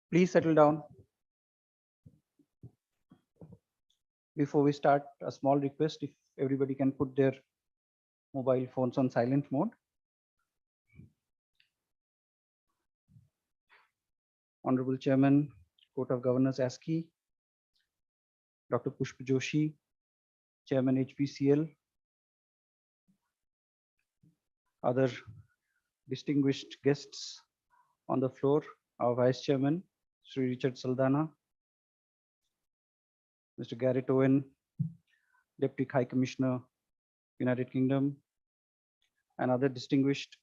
Please settle down. Before we start, a small request, if everybody can put their mobile phones on silent mode. Honorable Chairman, Court of Governors ASCI, Dr. Pushp Joshi, Chairman HPCL, other distinguished guests on the floor, our Vice Chairman, Sri Richard Saldana, Mr. Garrett Owen, Deputy High Commissioner, United Kingdom, and other distinguished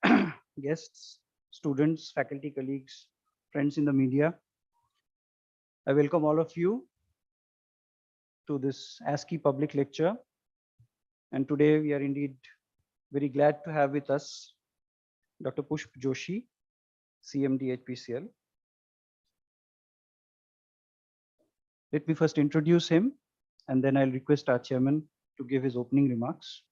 guests, students, faculty, colleagues, friends in the media. I welcome all of you to this ASCI public lecture. And today we are indeed very glad to have with us Dr. Pushp Joshi, CMD HPCL. Let me first introduce him, and then I'll request our chairman to give his opening remarks.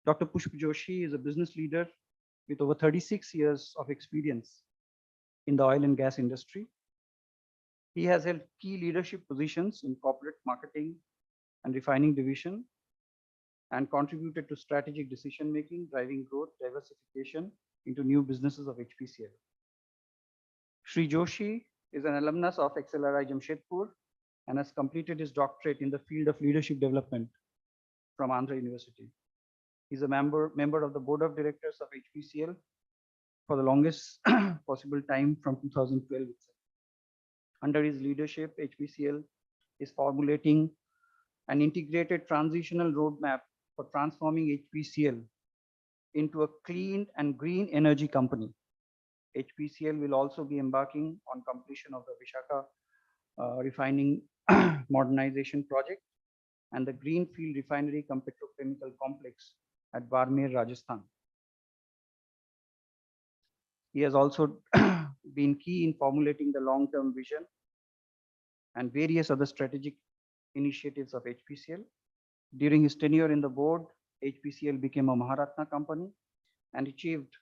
Dr. Pushp Joshi is a business leader with over 36 years of experience in the oil and gas industry. He has held key leadership positions in corporate marketing and refining division and contributed to strategic decision-making, driving growth, diversification into new businesses of HPCL. Sri Joshi is an alumnus of XLRI Jamshedpur and has completed his doctorate in the field of leadership development from Andhra University. He's a member of the board of directors of HPCL for the longest possible time from 2012 itself. Under his leadership, HPCL is formulating an integrated transitional roadmap for transforming HPCL into a clean and green energy company. HPCL will also be embarking on completion of the Vishaka refining modernization project and the Greenfield Refinery cum Petrochemical Complex at Barmer, Rajasthan. He has also been key in formulating the long-term vision and various other strategic initiatives of HPCL. During his tenure in the board, HPCL became a Maharatna company and achieved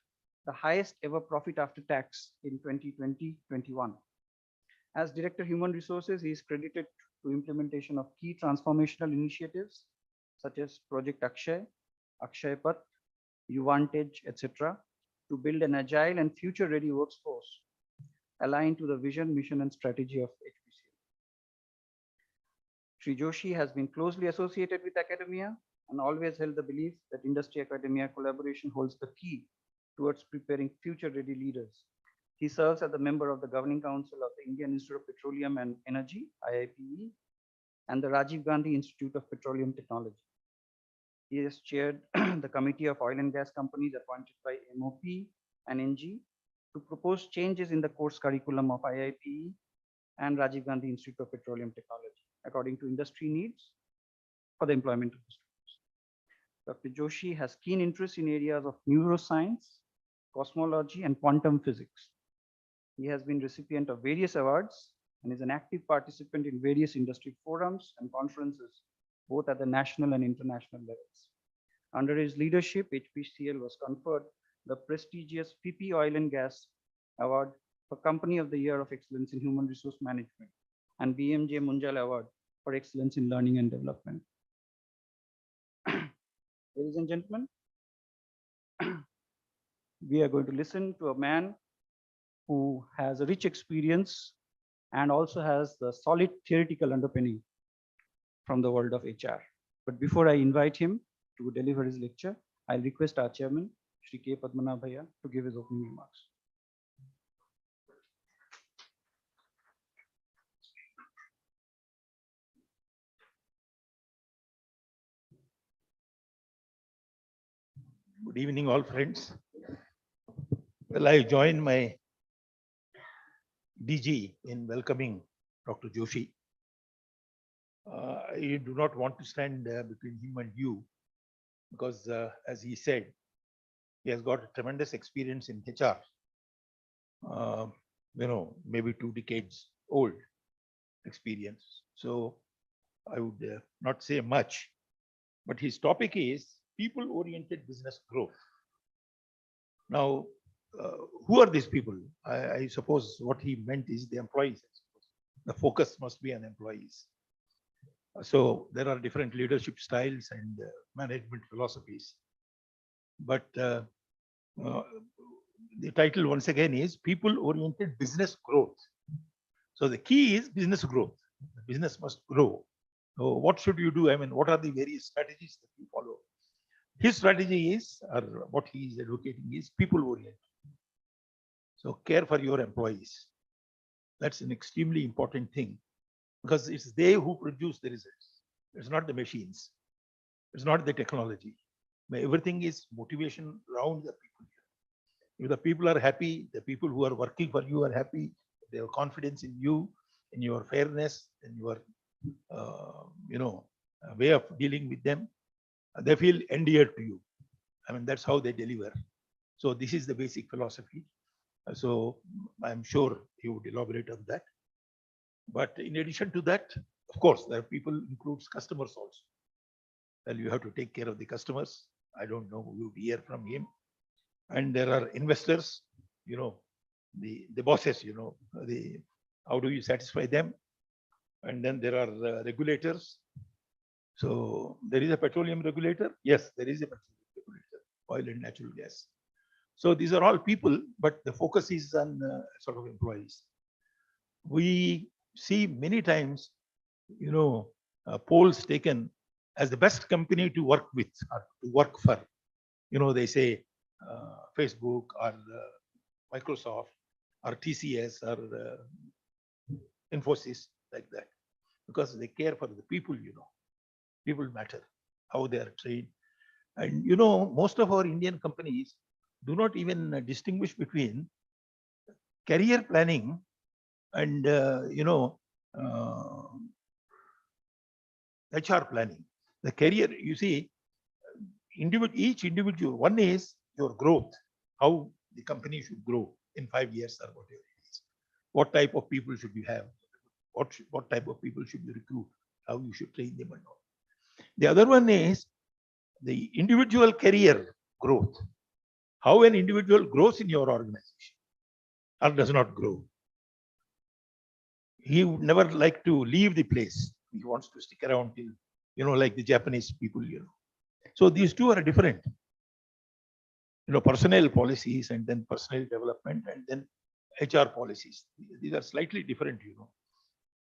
the highest ever profit after tax in 2020-21. As Director Human Resources, he is credited to implementation of key transformational initiatives such as Project Akshay, Akshay Path, Uvantage, etc., to build an agile and future-ready workforce aligned to the vision, mission, and strategy of HPCL. Sri Joshi has been closely associated with academia and always held the belief that industry-academia collaboration holds the key towards preparing future-ready leaders. He serves as a member of the Governing Council of the Indian Institute of Petroleum and Energy, IIPE, and the Rajiv Gandhi Institute of Petroleum Technology. He has chaired the Committee of Oil and Gas Companies appointed by MOP and NG to propose changes in the course curriculum of IIPE and Rajiv Gandhi Institute of Petroleum Technology according to industry needs for the employment of the students. Dr. Joshi has keen interest in areas of neuroscience, cosmology, and quantum physics. He has been recipient of various awards and is an active participant in various industry forums and conferences, both at the national and international levels. Under his leadership, HPCL was conferred the prestigious PP Oil and Gas Award for Company of the Year of Excellence in Human Resource Management and BMJ Munjal Award for Excellence in Learning and Development. Ladies and gentlemen, we are going to listen to a man who has a rich experience and also has the solid theoretical underpinning from the world of HR. But before I invite him to deliver his lecture, I'll request our chairman, Shri K. Padmanabhaiah, to give his opening remarks. Good evening, all friends. Well, I join my DG in welcoming Dr. Joshi. I do not want to stand between him and you because, as he said, he has got a tremendous experience in HR. Maybe 2 decades old experience. So I would not say much, but his topic is people-oriented business growth. Now, who are these people? I suppose what he meant is the employees. I suppose. The focus must be on employees. So there are different leadership styles and management philosophies. But the title once again is People-Oriented Business Growth. So the key is business growth. The business must grow. So what should you do? I mean, what are the various strategies that you follow? His strategy is, or what he is advocating is people-oriented. So care for your employees. That's an extremely important thing because it's they who produce the results. It's not the machines. It's not the technology. Everything is motivation around the people. If the people are happy, the people who are working for you are happy, they have confidence in you, in your fairness, in your way of dealing with them, they feel endeared to you. I mean, that's how they deliver. So this is the basic philosophy. So I'm sure he would elaborate on that. But in addition to that, of course, there are people includes customers also. Well, you have to take care of the customers. I don't know, you would hear from him. And there are investors, the bosses, how do you satisfy them? And then there are regulators. So there is a petroleum regulator. Yes, there is a petroleum regulator, oil and natural gas. So these are all people, but the focus is on sort of employees. We see many times, polls taken as the best company to work with or to work for. They say Facebook or Microsoft or TCS or Infosys, like that, because they care for the people. People matter, how they are trained. And most of our Indian companies do not even distinguish between career planning and HR planning. The career, you see, each individual, one is your growth, how the company should grow in 5 years or whatever it is. What type of people should you have? What type of people should you recruit? How you should train them and all. The other one is the individual career growth. How an individual grows in your organization or does not grow. He would never like to leave the place. He wants to stick around till, like the Japanese people, So these two are different. Personnel policies and then personnel development and then HR policies. These are slightly different,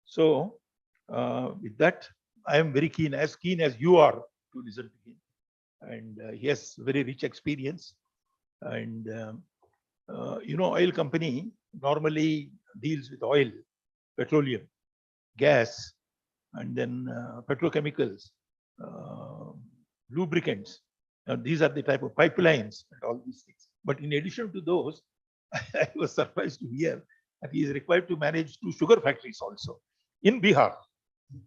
So with that, I am very keen as you are to listen to him. And he has very rich experience. And, oil company normally deals with oil, petroleum, gas, and then petrochemicals, lubricants. These are the type of pipelines and all these things. But in addition to those, I was surprised to hear that he is required to manage 2 sugar factories also in Bihar.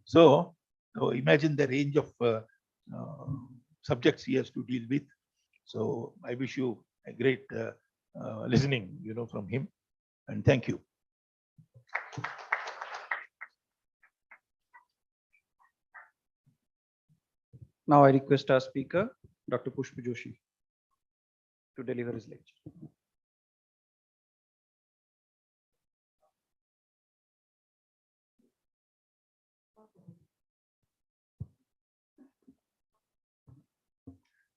So imagine the range of subjects he has to deal with. So I wish you a great listening, from him. And thank you. Now I request our speaker, Dr. Pushpa Joshi, to deliver his lecture.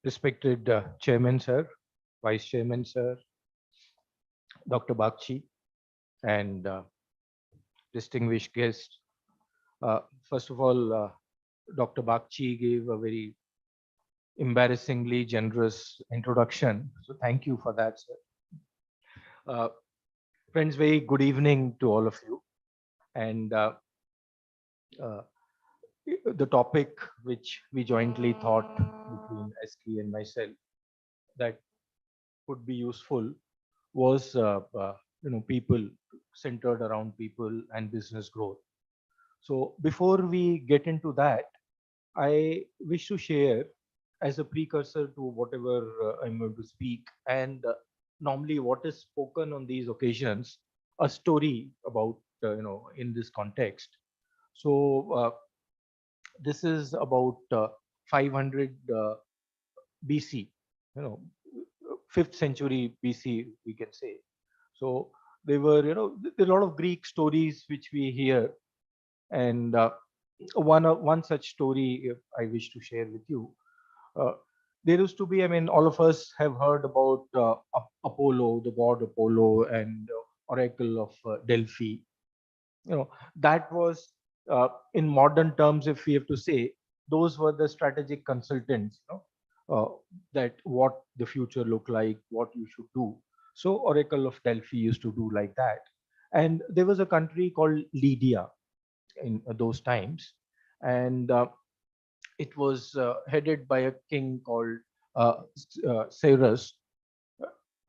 Respected Chairman Sir, Vice Chairman Sir, Dr. Bagchi, and distinguished guests. First of all, Dr. Bagchi gave a very embarrassingly generous introduction. So thank you for that, sir. Friends, very good evening to all of you. And the topic which we jointly thought between SK and myself that would be useful was people, centered around people and business growth. So before we get into that, I wish to share as a precursor to whatever I'm going to speak, and normally what is spoken on these occasions, a story about in this context. So this is about 500 BC, 5th century BC, we can say. So they were, there are a lot of Greek stories which we hear, and one such story I wish to share with you. Uh, there used to be, I mean, all of us have heard about Apollo, the god Apollo, and oracle of Delphi. That was, in modern terms, if we have to say, those were the strategic consultants, that what the future look like, what you should do. So oracle of Delphi used to do like that. And there was a country called Lydia in those times, and it was headed by a king called Cyrus.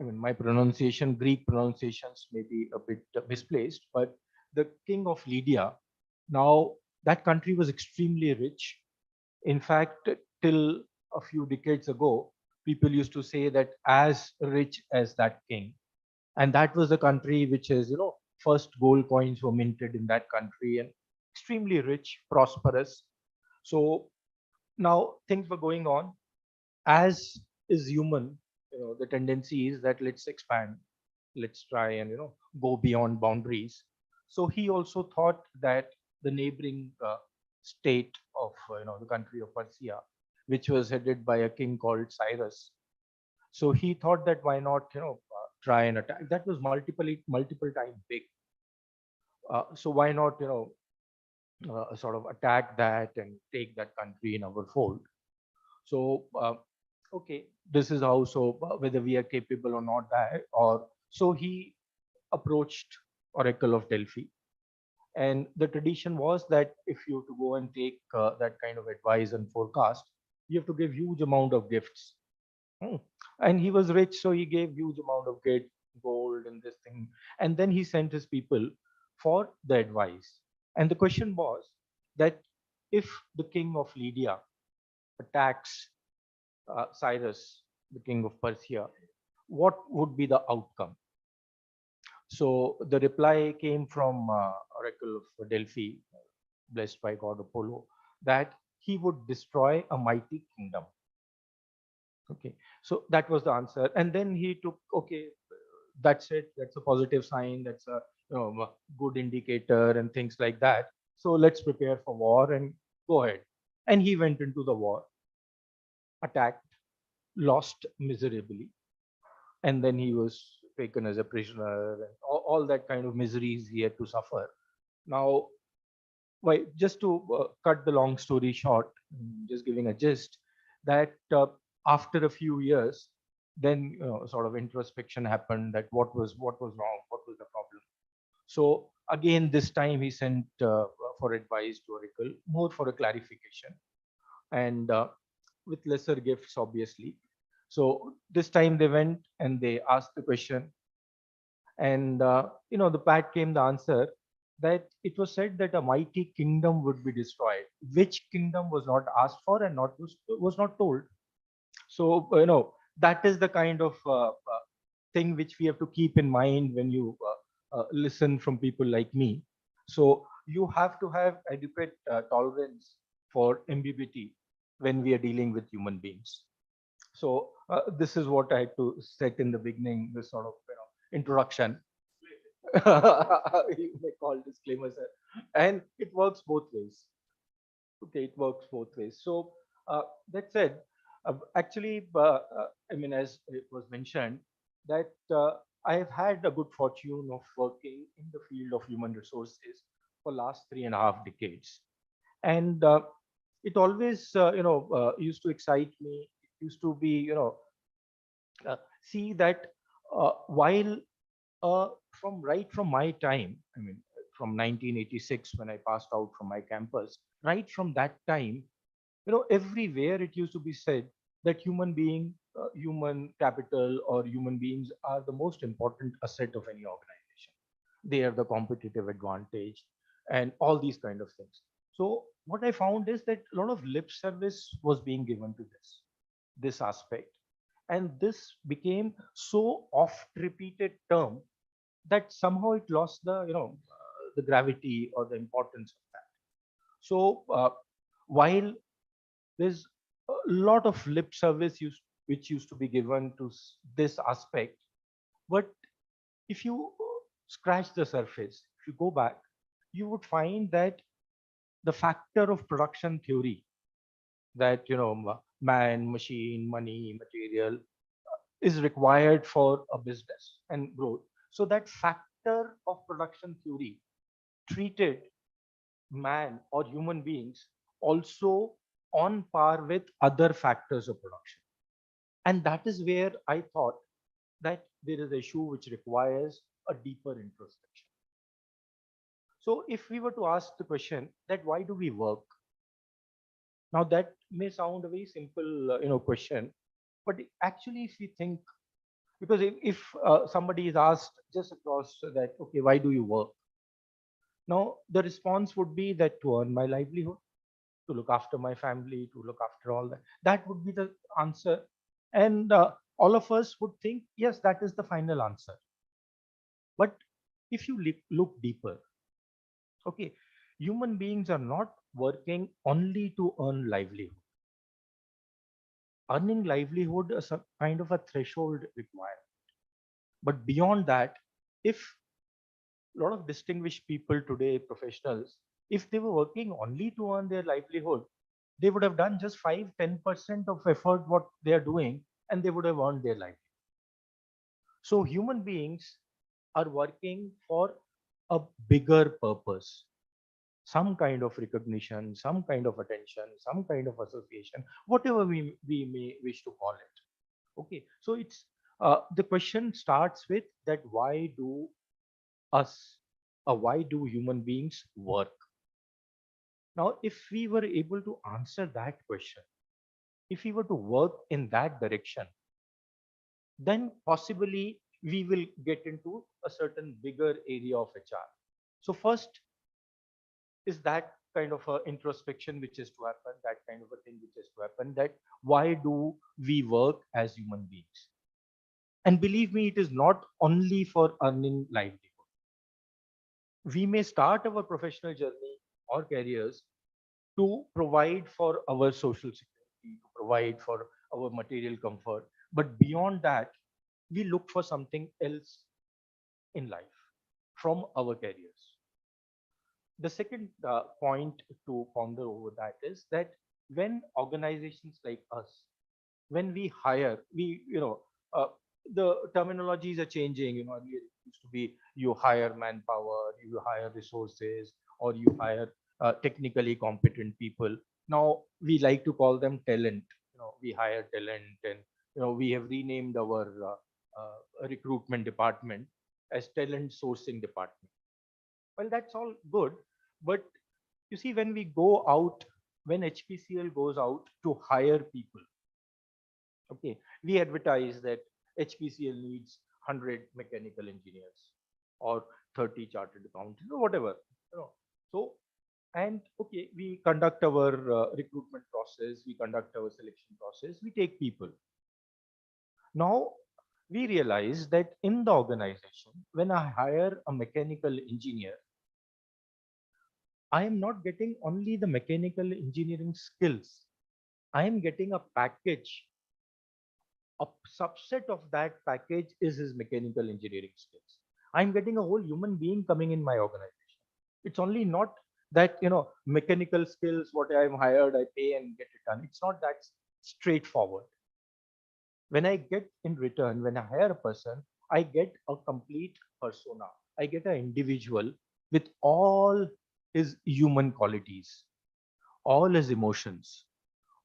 I mean, my pronunciation, Greek pronunciations may be a bit misplaced, but the king of Lydia, now that country was extremely rich. In fact, till a few decades ago, people used to say that as rich as that king. And that was the country which is, first gold coins were minted in that country, and extremely rich, prosperous. So now things were going on, as is human. The tendency is that let's expand, let's try and go beyond boundaries. So he also thought that the neighboring state of the country of Persia, which was headed by a king called Cyrus, so he thought that why not try and attack. That was multiple times big. So why not sort of attack that and take that country in our fold. So okay, this is how. So whether we are capable or not, that or so he approached Oracle of Delphi. And the tradition was that if you have to go and take that kind of advice and forecast, you have to give huge amount of gifts. Hmm. And he was rich, so he gave huge amount of gold and this thing. And then he sent his people for the advice. And the question was that if the king of Lydia attacks Cyrus, the king of Persia, what would be the outcome? So the reply came from Oracle of Delphi, blessed by God Apollo, that he would destroy a mighty kingdom. Okay, so that was the answer. And then he took, okay, that's it. That's a positive sign. That's a good indicator and things like that. So let's prepare for war and go ahead. And he went into the war, attacked, lost miserably, and then he was taken as a prisoner, and all that kind of miseries he had to suffer. Now, why, just to cut the long story short, just giving a gist, that after a few years, then sort of introspection happened, that what was wrong, what was the problem. So again, this time he sent for advice to Oracle, more for a clarification, and with lesser gifts, obviously. So this time they went and they asked the question, and the pat came the answer that it was said that a mighty kingdom would be destroyed. Which kingdom was not asked for and was not told. So that is the kind of thing which we have to keep in mind when you listen from people like me. So you have to have adequate tolerance for ambiguity when we are dealing with human beings. So this is what I had to set in the beginning, this sort of introduction. You may call disclaimer, sir. And it works both ways. Okay, it works both ways. So that said, actually, I mean, as it was mentioned, that I have had a good fortune of working in the field of human resources for last 3.5 decades, and it always, used to excite me. It used to be, see that while from my time, I mean, from 1986 when I passed out from my campus, right from that time, everywhere it used to be said that human capital or human beings are the most important asset of any organization. They are the competitive advantage and all these kind of things. So what I found is that a lot of lip service was being given to this aspect, and this became so oft repeated term that somehow it lost the gravity or the importance of that. So while there's a lot of lip service used which used to be given to this aspect. But if you scratch the surface, if you go back, you would find that the factor of production theory, that man, machine, money, material is required for a business and growth. So that factor of production theory treated man or human beings also on par with other factors of production. And that is where I thought that there is an issue which requires a deeper introspection. So if we were to ask the question that why do we work? Now that may sound a very simple question, but actually if we think, because if somebody is asked just across that, okay, why do you work? Now the response would be that to earn my livelihood, to look after my family, to look after all that. That would be the answer. And all of us would think, yes, that is the final answer. But if you look deeper, okay, human beings are not working only to earn livelihood. Earning livelihood is a kind of a threshold required. But beyond that, if a lot of distinguished people today, professionals, if they were working only to earn their livelihood, they would have done just 5-10% of effort what they are doing, and they would have earned their livelihood. So human beings are working for a bigger purpose, some kind of recognition, some kind of attention, some kind of association, whatever we may wish to call it. Okay, so it's the question starts with that us, why do human beings work? Now, if we were able to answer that question, if we were to work in that direction, then possibly we will get into a certain bigger area of HR. So first is that kind of a introspection which is to happen, that kind of a thing which is to happen, that why do we work as human beings? And believe me, it is not only for earning livelihood. We may start our professional journey or careers to provide for our social security, to provide for our material comfort. But beyond that, we look for something else in life from our careers. The second point to ponder over that is that when organizations like us, when we hire, the terminologies are changing. Earlier it used to be you hire manpower, you hire resources, or you hire technically competent people. Now we like to call them talent. We hire talent, and we have renamed our recruitment department as talent sourcing department. Well, that's all good, but you see, when we go out, when HPCL goes out to hire people, okay, we advertise that HPCL needs 100 mechanical engineers or 30 chartered accountants or whatever. So, and okay, we conduct our recruitment process, we conduct our selection process, we take people. Now, we realize that in the organization, when I hire a mechanical engineer, I am not getting only the mechanical engineering skills. I am getting a package. A subset of that package is his mechanical engineering skills. I'm getting a whole human being coming in my organization. It's only not that, mechanical skills, what I'm hired, I pay and get it done. It's not that straightforward. When I get in return, when I hire a person, I get a complete persona. I get an individual with all his human qualities, all his emotions,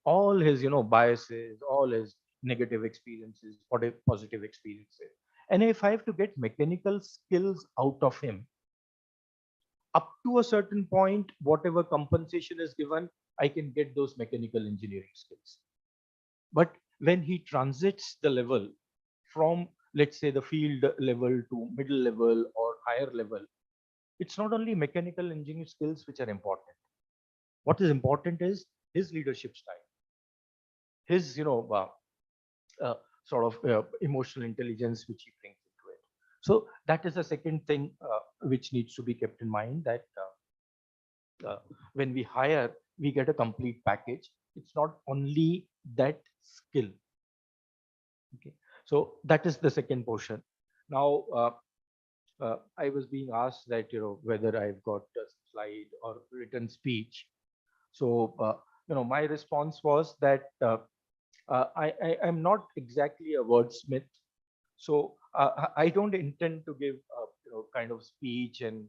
all his biases, all his negative experiences, positive experiences. And if I have to get mechanical skills out of him, up to a certain point, whatever compensation is given, I can get those mechanical engineering skills. But when he transits the level from, let's say, the field level to middle level or higher level, it's not only mechanical engineering skills which are important. What is important is his leadership style, his sort of emotional intelligence which he brings into it. So that is the second thing which needs to be kept in mind, that when we hire, we get a complete package. It's not only that skill. Okay, so that is the second portion. Now, I was being asked that, whether I've got a slide or written speech. So, my response was that I am not exactly a wordsmith. So I don't intend to give kind of speech and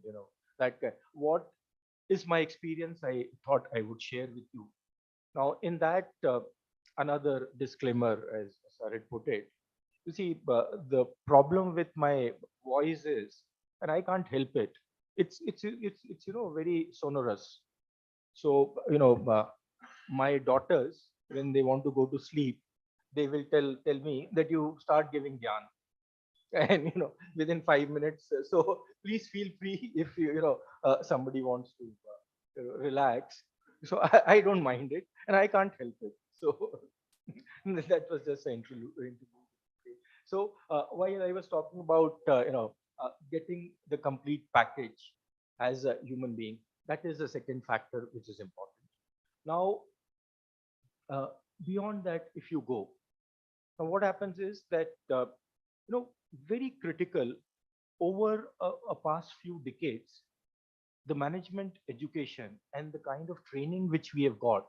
that what is my experience. I thought I would share with you. Now, in that, another disclaimer, as Sarit put it, you see, the problem with my voice is, and I can't help it. It's very sonorous. So my daughters, when they want to go to sleep, they will tell me that you start giving gyan, and within 5 minutes. So please feel free if somebody wants to relax. So I don't mind it, and I can't help it. So that was just an interlude. So while I was talking about getting the complete package as a human being, that is the second factor which is important. Now, uh, beyond that, if you go, now what happens is that very critical over a past few decades, the management education and the kind of training which we have got,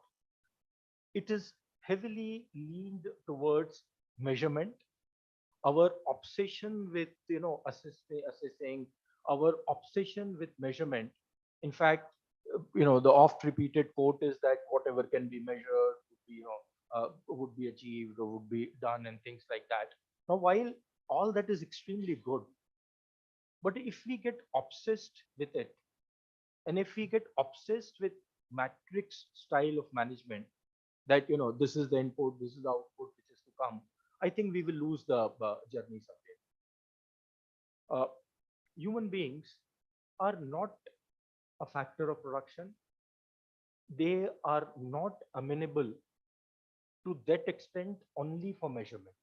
it is heavily leaned towards measurement. Our obsession with assessing, our obsession with measurement. In fact, the oft repeated quote is that whatever can be measured would be achieved or would be done, and things like that. Now, while all that is extremely good, but if we get obsessed with it, and if we get obsessed with matrix style of management, that this is the input, this is the output which is to come, I think we will lose the journey somewhere. Human beings are not a factor of production. They are not amenable to that extent only for measurement.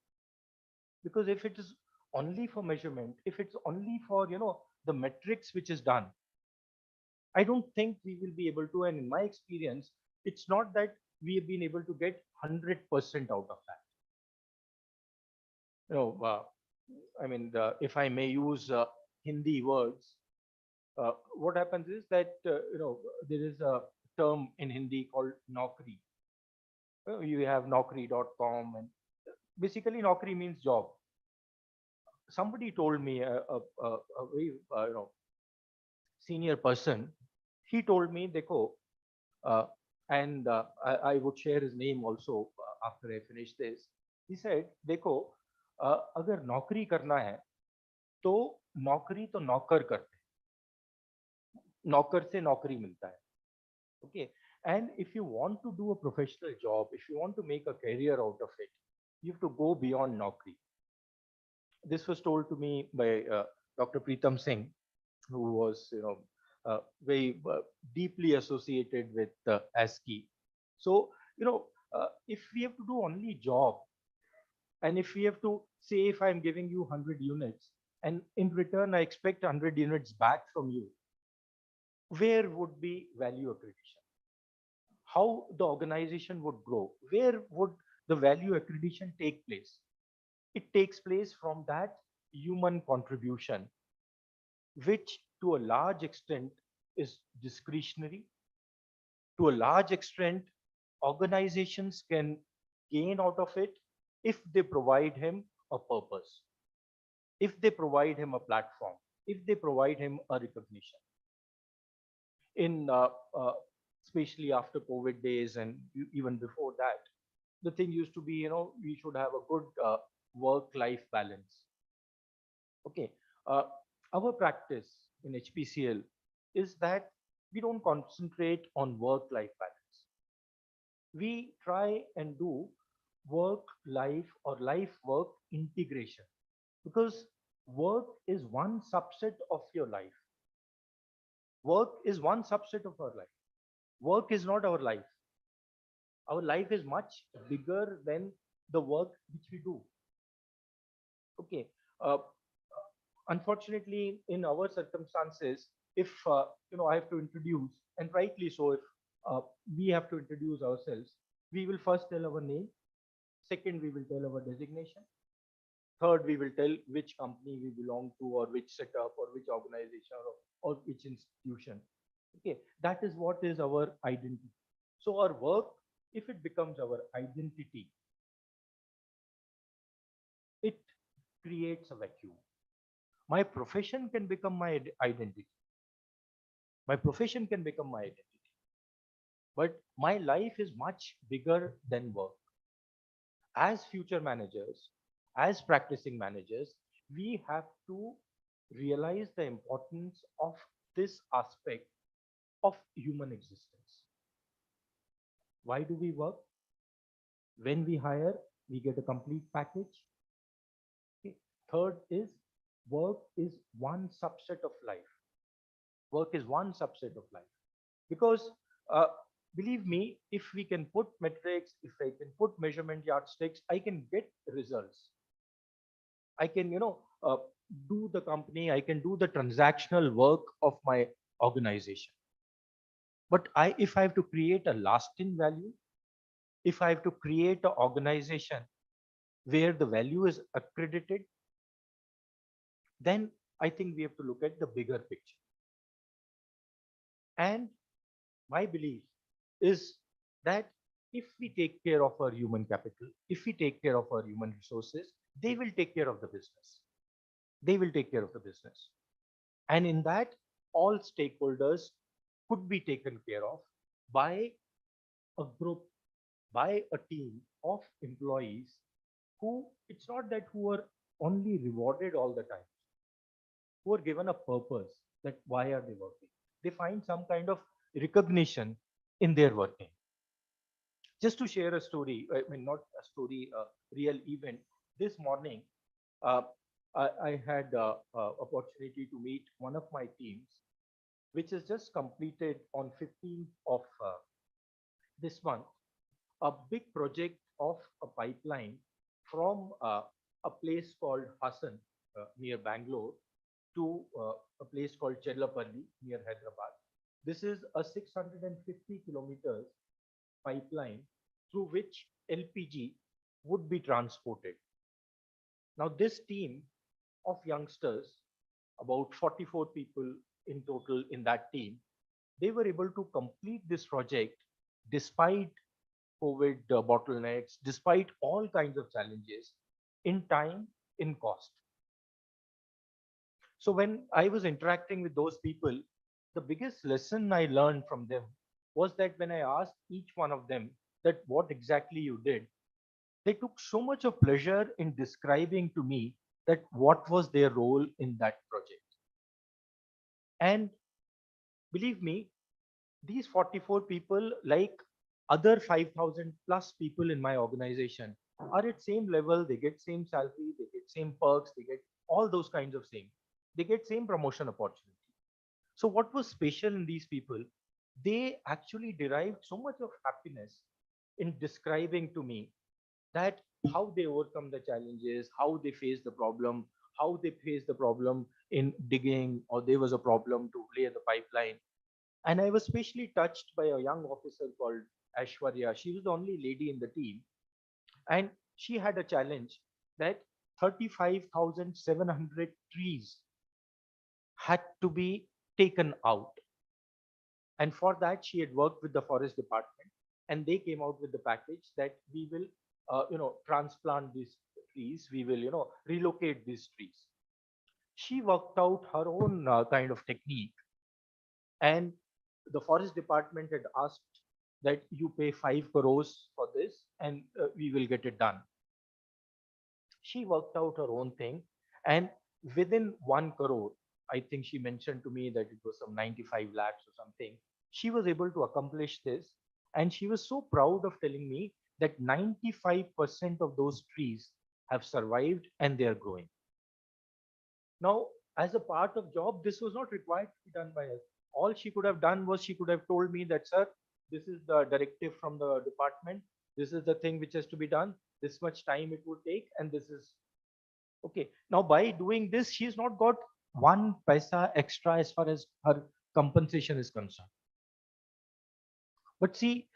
Because if it is only for measurement, if it's only for the metrics which is done, I don't think we will be able to. And in my experience, it's not that we have been able to get 100% out of that. you know uh, I mean, if I may use Hindi words, what happens is that there is a term in Hindi called Naukri. You have Naukri.com, and basically Naukri means job. Somebody told me, a very senior person, he told me, Dekho, uh, and I would share his name also after I finish this. He said, Dekho, अगर नौकरी करना है तो नौकरी तो नौकर करते हैं, नौकर से नौकरी मिलता है. Okay, and if you want to do a professional job, if you want to make a career out of it, you have to go beyond Naukri. This was told to me by Dr. Pritam Singh, who was very deeply associated with ASCII. So if we have to do only job, and if we have to say, if I'm giving you 100 units, and in return I expect 100 units back from you, where would be value accreditation? How the organization would grow? Where would the value accreditation take place? It takes place from that human contribution, which to a large extent is discretionary. To a large extent, organizations can gain out of it if they provide him a purpose, if they provide him a platform, if they provide him a recognition. In especially after COVID days, and even before that, the thing used to be, we should have a good work-life balance. Okay, uh, our practice in HPCL is that we don't concentrate on work-life balance. We try and do work-life or life-work integration, because work is one subset of your life. Work is one subset of our life. Work is not our life. Our life is much bigger than the work which we do. Okay. Unfortunately, in our circumstances, if I have to introduce, and rightly so, if we have to introduce ourselves, we will first tell our name. Second, we will tell our designation. Third, we will tell which company we belong to, or which setup, or which organization, or which institution. Okay, that is what is our identity. So our work, if it becomes our identity, it creates a vacuum. My profession can become my identity. My profession can become my identity. But my life is much bigger than work. As future managers, as practicing managers, we have to realize the importance of this aspect of human existence. Why do we work? When we hire, we get a complete package. Okay. Third is work is one subset of life. Work is one subset of life. Because uh, believe me, if we can put metrics, if I can put measurement yardsticks, I can get results. I can, do the company, I can do the transactional work of my organization. But if I have to create a lasting value, if I have to create an organization where the value is accredited, then I think we have to look at the bigger picture. And my belief is that if we take care of our human capital, if we take care of our human resources, they will take care of the business. They will take care of the business. And in that, all stakeholders could be taken care of by a group, by a team of employees who, it's not that who are only rewarded all the time, who are given a purpose that why are they working. They find some kind of recognition in their working. Just to share a story, I mean, not a story, a real event. This morning, uh, I had opportunity to meet one of my teams, which is just completed on 15th of this month, a big project of a pipeline from a place called Hassan near Bangalore to a place called Chellapalli near Hyderabad. This is a 650 kilometers pipeline through which LPG would be transported. Now, this team of youngsters, about 44 people in total in that team, they were able to complete this project despite COVID bottlenecks, despite all kinds of challenges in time, in cost. So when I was interacting with those people, the biggest lesson I learned from them was that when I asked each one of them that what exactly you did, they took so much of pleasure in describing to me that what was their role in that project. And believe me, these 44 people, like other 5,000 plus people in my organization, are at same level. They get same salary, they get same perks, they get all those kinds of same. They get same promotion opportunity. So what was special in these people? They actually derived so much of happiness in describing to me that how they overcome the challenges, how they face the problem, how they face the problem in digging, or there was a problem to lay the pipeline. And I was especially touched by a young officer called Ashwarya. She was the only lady in the team. And she had a challenge that 35,700 trees had to be taken out. And for that, she had worked with the forest department, and they came out with the package that we will, transplant these trees. We will, relocate these trees. She worked out her own kind of technique, and the forest department had asked that you pay 5 crores for this, and we will get it done. She worked out her own thing, and within 1 crore, I think she mentioned to me that it was some 95 lakhs or something. She was able to accomplish this, and she was so proud of telling me that 95% of those trees have survived and they are growing. Now, as a part of job, this was not required to be done by us. All she could have done was she could have told me that, sir, this is the directive from the department. This is the thing which has to be done. This much time it would take, and this is okay. Now, by doing this, she's not got one paisa extra as far as her compensation is concerned. But see,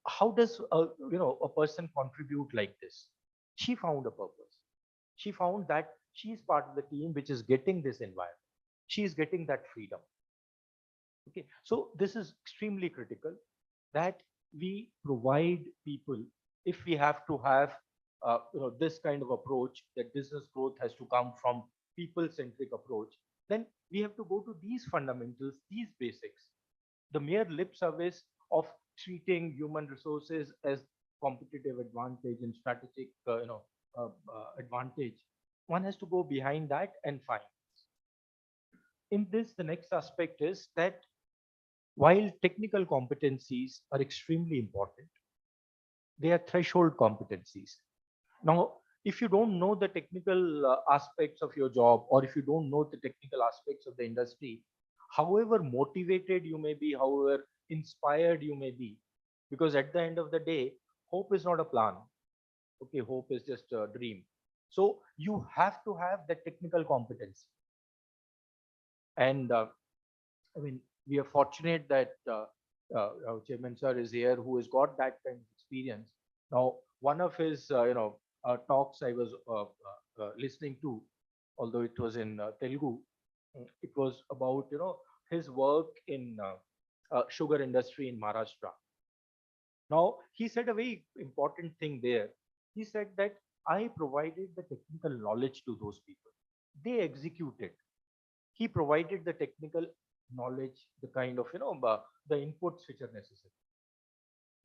how does a person contribute like this? She found a purpose. She found that she's part of the team which is getting this environment. She is getting that freedom. Okay, so this is extremely critical that we provide people. If we have to have this kind of approach, that business growth has to come from people-centric approach, then we have to go to these fundamentals, these basics. The mere lip service of treating human resources as competitive advantage and strategic advantage, one has to go behind that and find. In this, the next aspect is that while technical competencies are extremely important, they are threshold competencies. Now, if you don't know the technical aspects of your job, or if you don't know the technical aspects of the industry, however motivated you may be, however inspired you may be, because at the end of the day, hope is not a plan. Okay, hope is just a dream. So you have to have the technical competence. And I mean, we are fortunate that our chairman sir is here, who has got that kind of experience. Now, one of his talks I was listening to, although it was in Telugu, it was about his work in sugar industry in Maharashtra. Now, he said a very important thing there. He said that I provided the technical knowledge to those people. They executed. He provided the technical knowledge, the kind of the inputs which are necessary.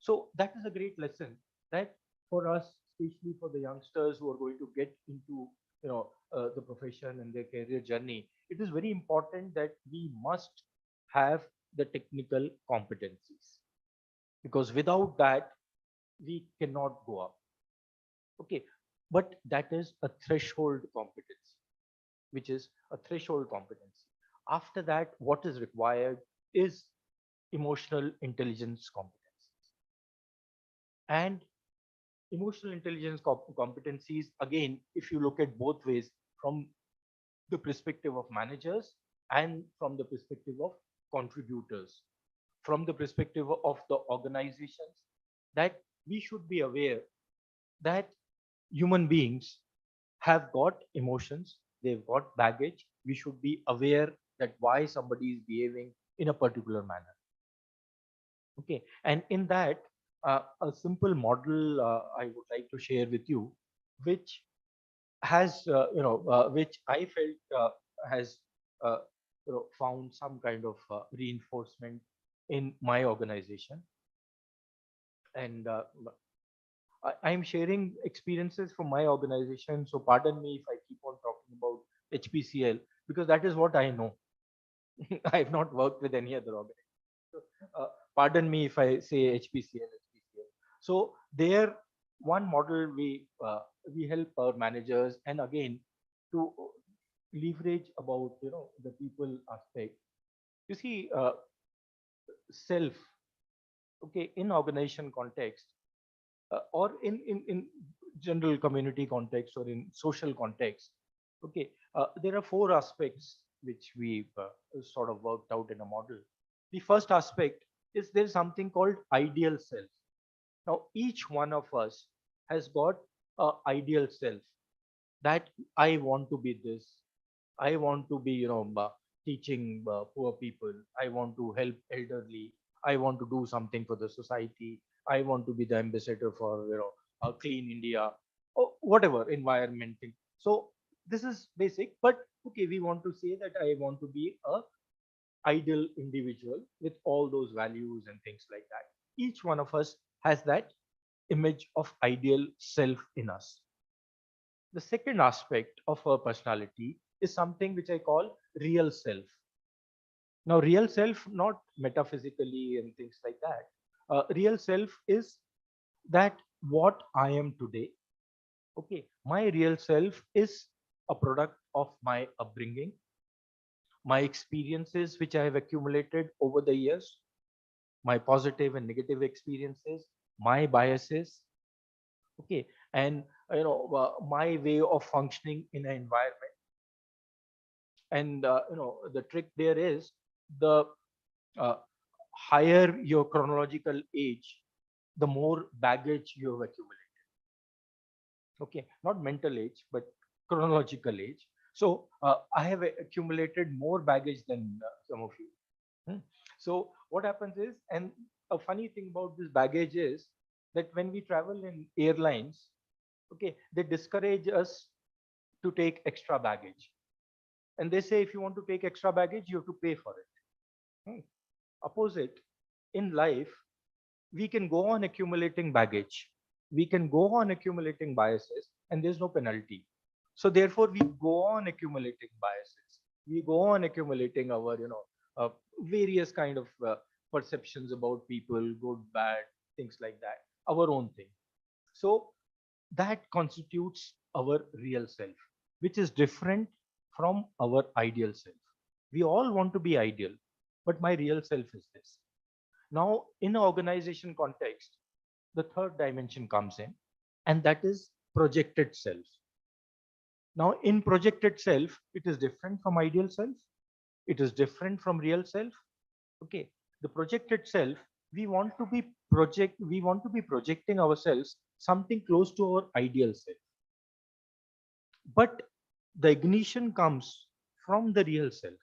So that is a great lesson that for us, especially for the youngsters who are going to get into the profession and their career journey, it is very important that we must have the technical competencies, because without that we cannot go up. Okay, but that is a threshold competency, which is a threshold competency. After that, what is required is emotional intelligence competencies. And emotional intelligence competencies, again, if you look at both ways, from the perspective of managers and from the perspective of contributors, from the perspective of the organizations, that we should be aware that human beings have got emotions, they've got baggage. We should be aware that why somebody is behaving in a particular manner. Okay, and in that, a simple model I would like to share with you, which has, which I felt has, found some kind of reinforcement in my organization. And I'm sharing experiences from my organization. So pardon me if I keep on talking about HPCL, because that is what I know. I have not worked with any other organization. So, pardon me if I say HPCL, HPCL. So there, one model we help our managers, and again to leverage about the people aspect. You see, self. Okay, in organization context, or in general community context, or in social context. Okay, there are four aspects which we sort of worked out in a model. The first aspect is there's something called ideal self. Now, each one of us has got a ideal self, that I want to be this. I want to be, teaching poor people. I want to help elderly. I want to do something for the society. I want to be the ambassador for, a clean India, or whatever environment thing. So this is basic, but okay, we want to say that I want to be a ideal individual with all those values and things like that. Each one of us has that image of ideal self in us. The second aspect of our personality is something which I call real self. Now, real self, not metaphysically and things like that. Real self is that what I am today. Okay, my real self is a product of my upbringing, my experiences which I have accumulated over the years, my positive and negative experiences, my biases. Okay, and my way of functioning in an environment. And the trick there is, the uh, higher your chronological age, the more baggage you have accumulated. Okay, not mental age, but chronological age. So I have accumulated more baggage than some of you. Hmm. So what happens is, and a funny thing about this baggage is that when we travel in airlines, okay, they discourage us to take extra baggage. And they say if you want to take extra baggage, you have to pay for it. Hmm. Opposite, in life, we can go on accumulating baggage. We can go on accumulating biases, and there's no penalty. So therefore, we go on accumulating biases. We go on accumulating our, various kind of perceptions about people, good, bad, things like that, our own thing. So that constitutes our real self, which is different from our ideal self. We all want to be ideal, but my real self is this. Now, in an organization context, the third dimension comes in, and that is projected self. Now, in projected self, it is different from ideal self. It is different from real self. Okay, the projected self, we want to be projecting ourselves something close to our ideal self. But the ignition comes from the real self.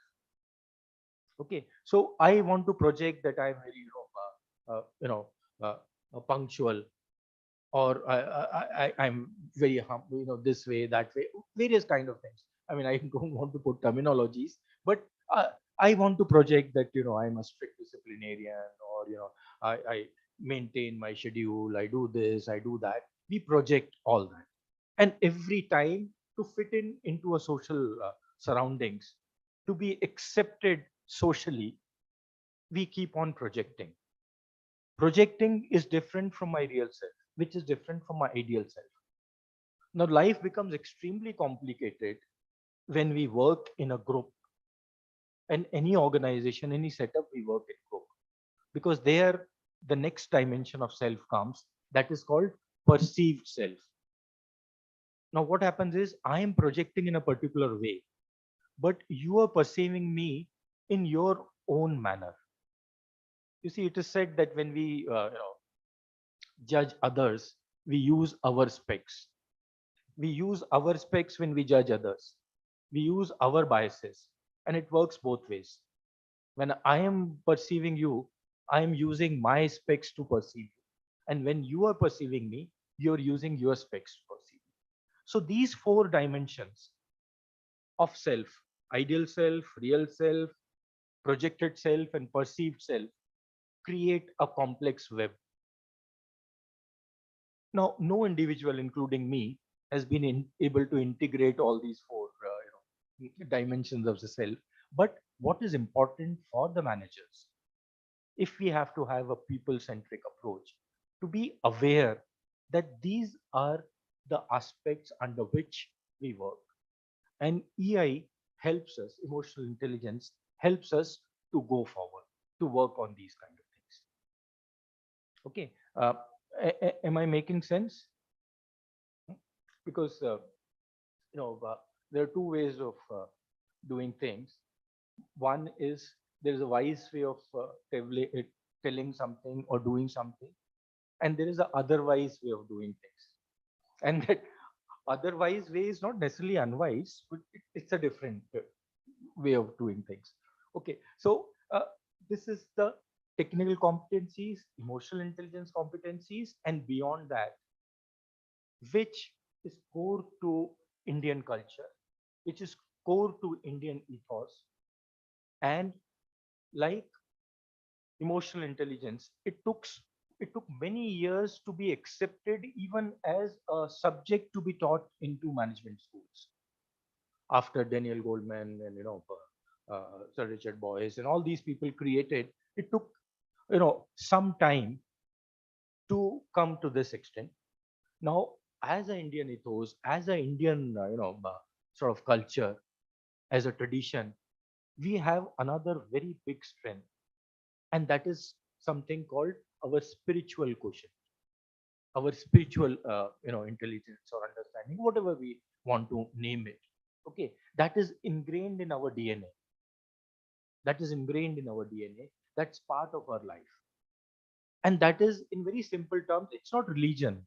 Okay, so I want to project that I'm very, punctual, or I'm very humble, this way, that way, various kind of things. I mean, I don't want to put terminologies, but I want to project that, I'm a strict disciplinarian, or, I maintain my schedule, I do this, I do that. We project all that. And every time to fit in into a social surroundings, to be accepted socially, we keep on projecting. Projecting is different from my real self, which is different from my ideal self. Now, life becomes extremely complicated when we work in a group, and any organization, any setup, we work in group, because there the next dimension of self comes, that is called perceived self. Now, what happens is I am projecting in a particular way, but you are perceiving me in your own manner. You see, it is said that when we judge others, we use our specs. We use our specs when we judge others. We use our biases, and it works both ways. When I am perceiving you, I am using my specs to perceive you. And when you are perceiving me, you're using your specs to perceive me. So these four dimensions of self, ideal self, real self, projected self, and perceived self, create a complex web. Now, no individual, including me, has been able to integrate all these four dimensions of the self. But what is important for the managers, if we have to have a people-centric approach, to be aware that these are the aspects under which we work. And EI helps us, emotional intelligence helps us to go forward, to work on these kind of things. Okay, am I making sense? Because there are two ways of doing things. One is there is a wise way of telling something or doing something, and there is a otherwise way of doing things. And that otherwise way is not necessarily unwise, but it's a different way of doing things. Okay, so this is the technical competencies, emotional intelligence competencies, and beyond that, which is core to Indian culture, which is core to Indian ethos. And like emotional intelligence, it took many years to be accepted even as a subject to be taught into management schools. After Daniel Goldman and Sir Richard Boyce and all these people created, it took some time to come to this extent. Now, as an Indian ethos, as an Indian sort of culture, as a tradition, we have another very big strength, and that is something called our spiritual quotient, our spiritual intelligence or understanding, whatever we want to name it. Okay, that is ingrained in our DNA. That is ingrained in our DNA. That's part of our life. And that is, in very simple terms, it's not religion.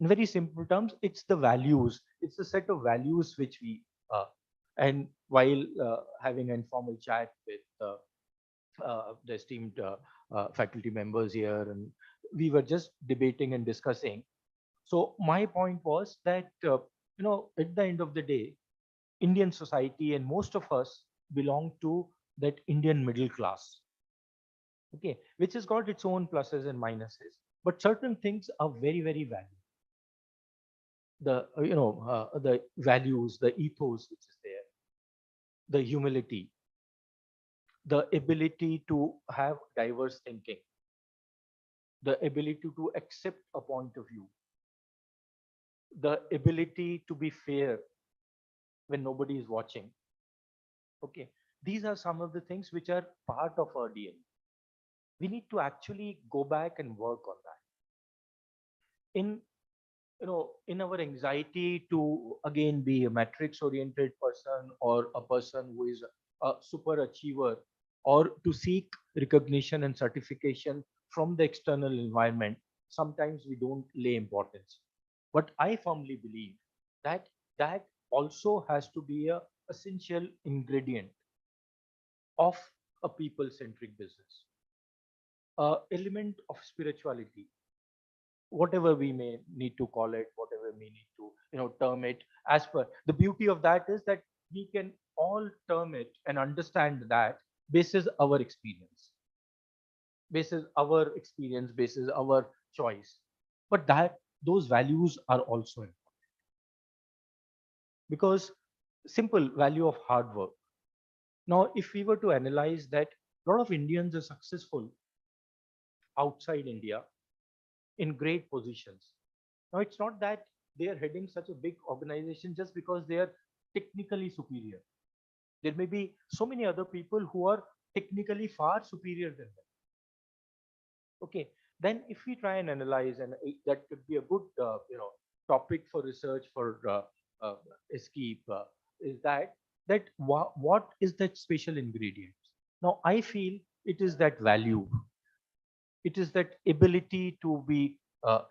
In very simple terms, it's the values, it's the set of values which we, and while having an informal chat with the esteemed faculty members here, and we were just debating and discussing. So my point was that, at the end of the day, Indian society and most of us belong to that Indian middle class, okay, which has got its own pluses and minuses. But certain things are very, very valuable. The values, the ethos which is there, the humility, the ability to have diverse thinking, the ability to accept a point of view, the ability to be fair when nobody is watching. Okay, these are some of the things which are part of our DNA. We need to actually go back and work on that. In in our anxiety to again be a matrix oriented person, or a person who is a super achiever, or to seek recognition and certification from the external environment, sometimes we don't lay importance. But I firmly believe that that also has to be a essential ingredient of a people centric business, a element of spirituality, whatever we may need to call it, whatever we need to term it. As per the beauty of that is that we can all term it and understand that basis our experience, basis our choice. But that those values are also important, because simple value of hard work. Now if we were to analyze that, a lot of Indians are successful outside India in great positions. Now, it's not that they are heading such a big organization just because they are technically superior. There may be so many other people who are technically far superior than them. Okay, then if we try and analyze, and that could be a good, topic for research for Escape, is that what is that special ingredient? Now, I feel it is that value, it is that ability to be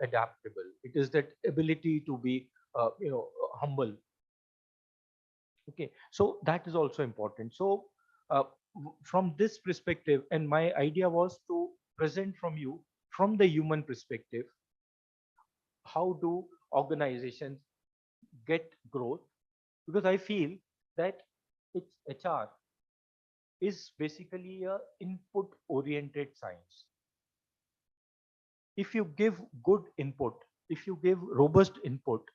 adaptable, it is that ability to be humble. Okay, so that is also important. So from this perspective, and my idea was to present from you, from the human perspective, how do organizations get growth? Because I feel that it's HR is basically a input oriented science. If you give good input, if you give robust input,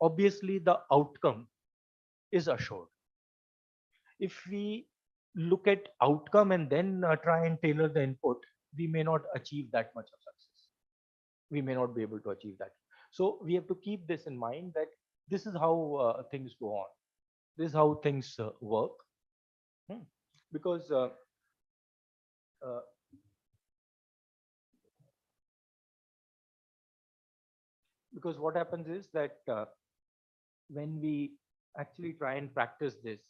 obviously the outcome is assured. If we look at outcome and then try and tailor the input, we may not achieve that much of success. We may not be able to achieve that. So we have to keep this in mind, that this is how things go on. This is how things work. Hmm. Because uh, because what happens is that when we actually try and practice this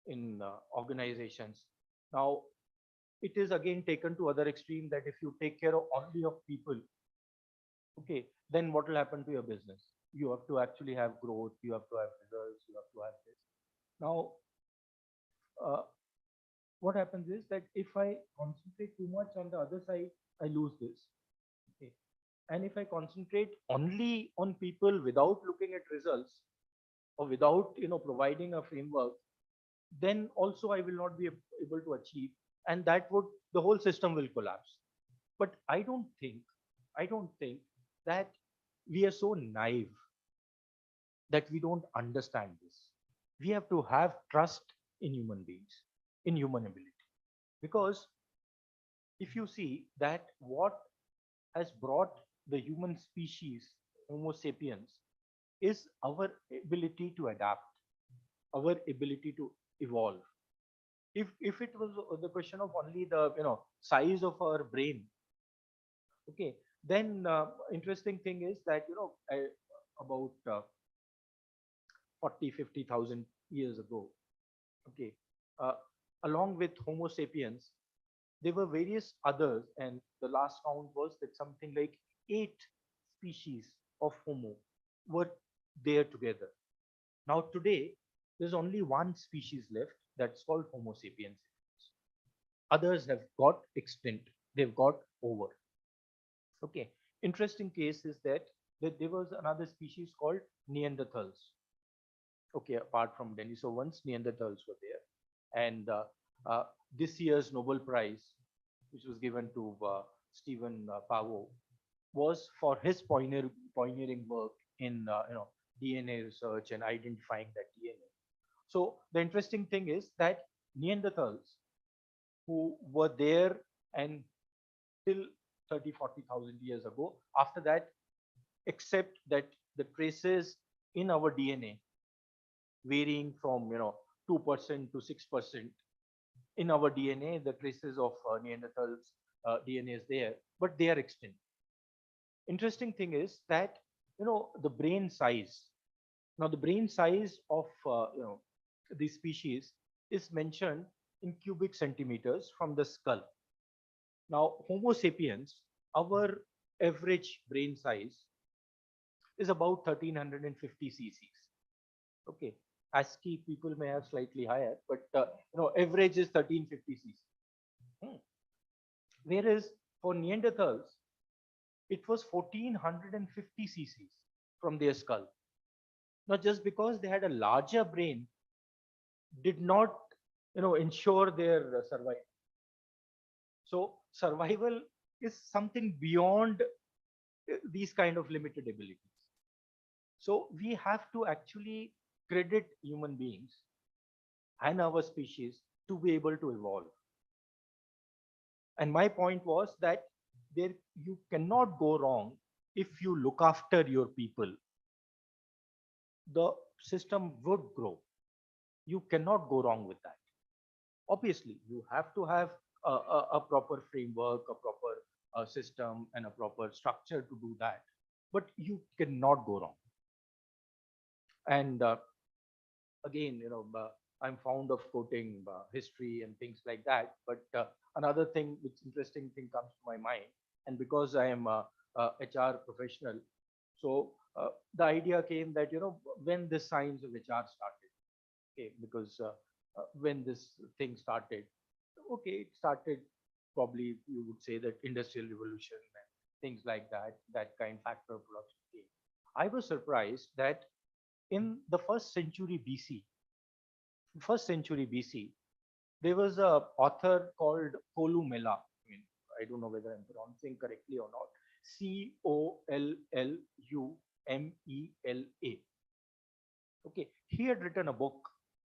in organizations, now it is again taken to other extreme, that if you take care of only of people, okay, then what will happen to your business? You have to actually have growth, you have to have results, you have to have this. Now uh, what happens is that if I concentrate too much on the other side, I lose this. Okay, and if I concentrate only on people without looking at results, or without providing a framework, then also I will not be able to achieve, and that would, the whole system will collapse. But I don't think that we are so naive that we don't understand this. We have to have trust in human beings, in human ability. Because if you see that what has brought the human species, Homo sapiens, is our ability to adapt, our ability to evolve. If it was the question of only the size of our brain, okay, then interesting thing is that about 40 50,000 years ago, okay, uh, along with Homo sapiens, there were various others, and the last count was that something like 8 species of Homo were there together. Now today, there's only one species left that's called Homo sapiens. Others have got extinct. They've got over. Okay. Interesting case is that there was another species called Neanderthals. Okay, apart from Denisovans, Neanderthals were there. And this year's Nobel Prize, which was given to Stephen Pavov, was for his pioneering work in DNA research and identifying that DNA. So the interesting thing is that Neanderthals who were there and till 30, 40,000 years ago, after that, except that the traces in our DNA varying from 2% to 6% in our DNA, the traces of Neanderthals DNA is there, but they are extinct. Interesting thing is that the brain size. Now the brain size of these species is mentioned in cubic centimeters from the skull. Now Homo sapiens, our average brain size is about 1350 cc's. Okay, ASCII people may have slightly higher, but average is 1350 cc. Whereas for Neanderthals, it was 1450 cc's from their skull. Now, just because they had a larger brain did not, ensure their survival. So survival is something beyond these kind of limited abilities. So we have to actually credit human beings and our species to be able to evolve. And my point was that you cannot go wrong if you look after your people. The system would grow. You cannot go wrong with that. Obviously, you have to have a proper framework, a proper system, and a proper structure to do that. But you cannot go wrong. And again, I'm fond of quoting history and things like that. But another thing, which interesting thing comes to my mind, and because I am a HR professional, so the idea came that when the science of HR started, okay, because when this thing started, okay, it started probably you would say that industrial revolution and things like that, that kind factor of production came. I was surprised that in the first century BC, there was a author called Columella. I don't know whether I'm pronouncing correctly or not. Collumela. Okay, he had written a book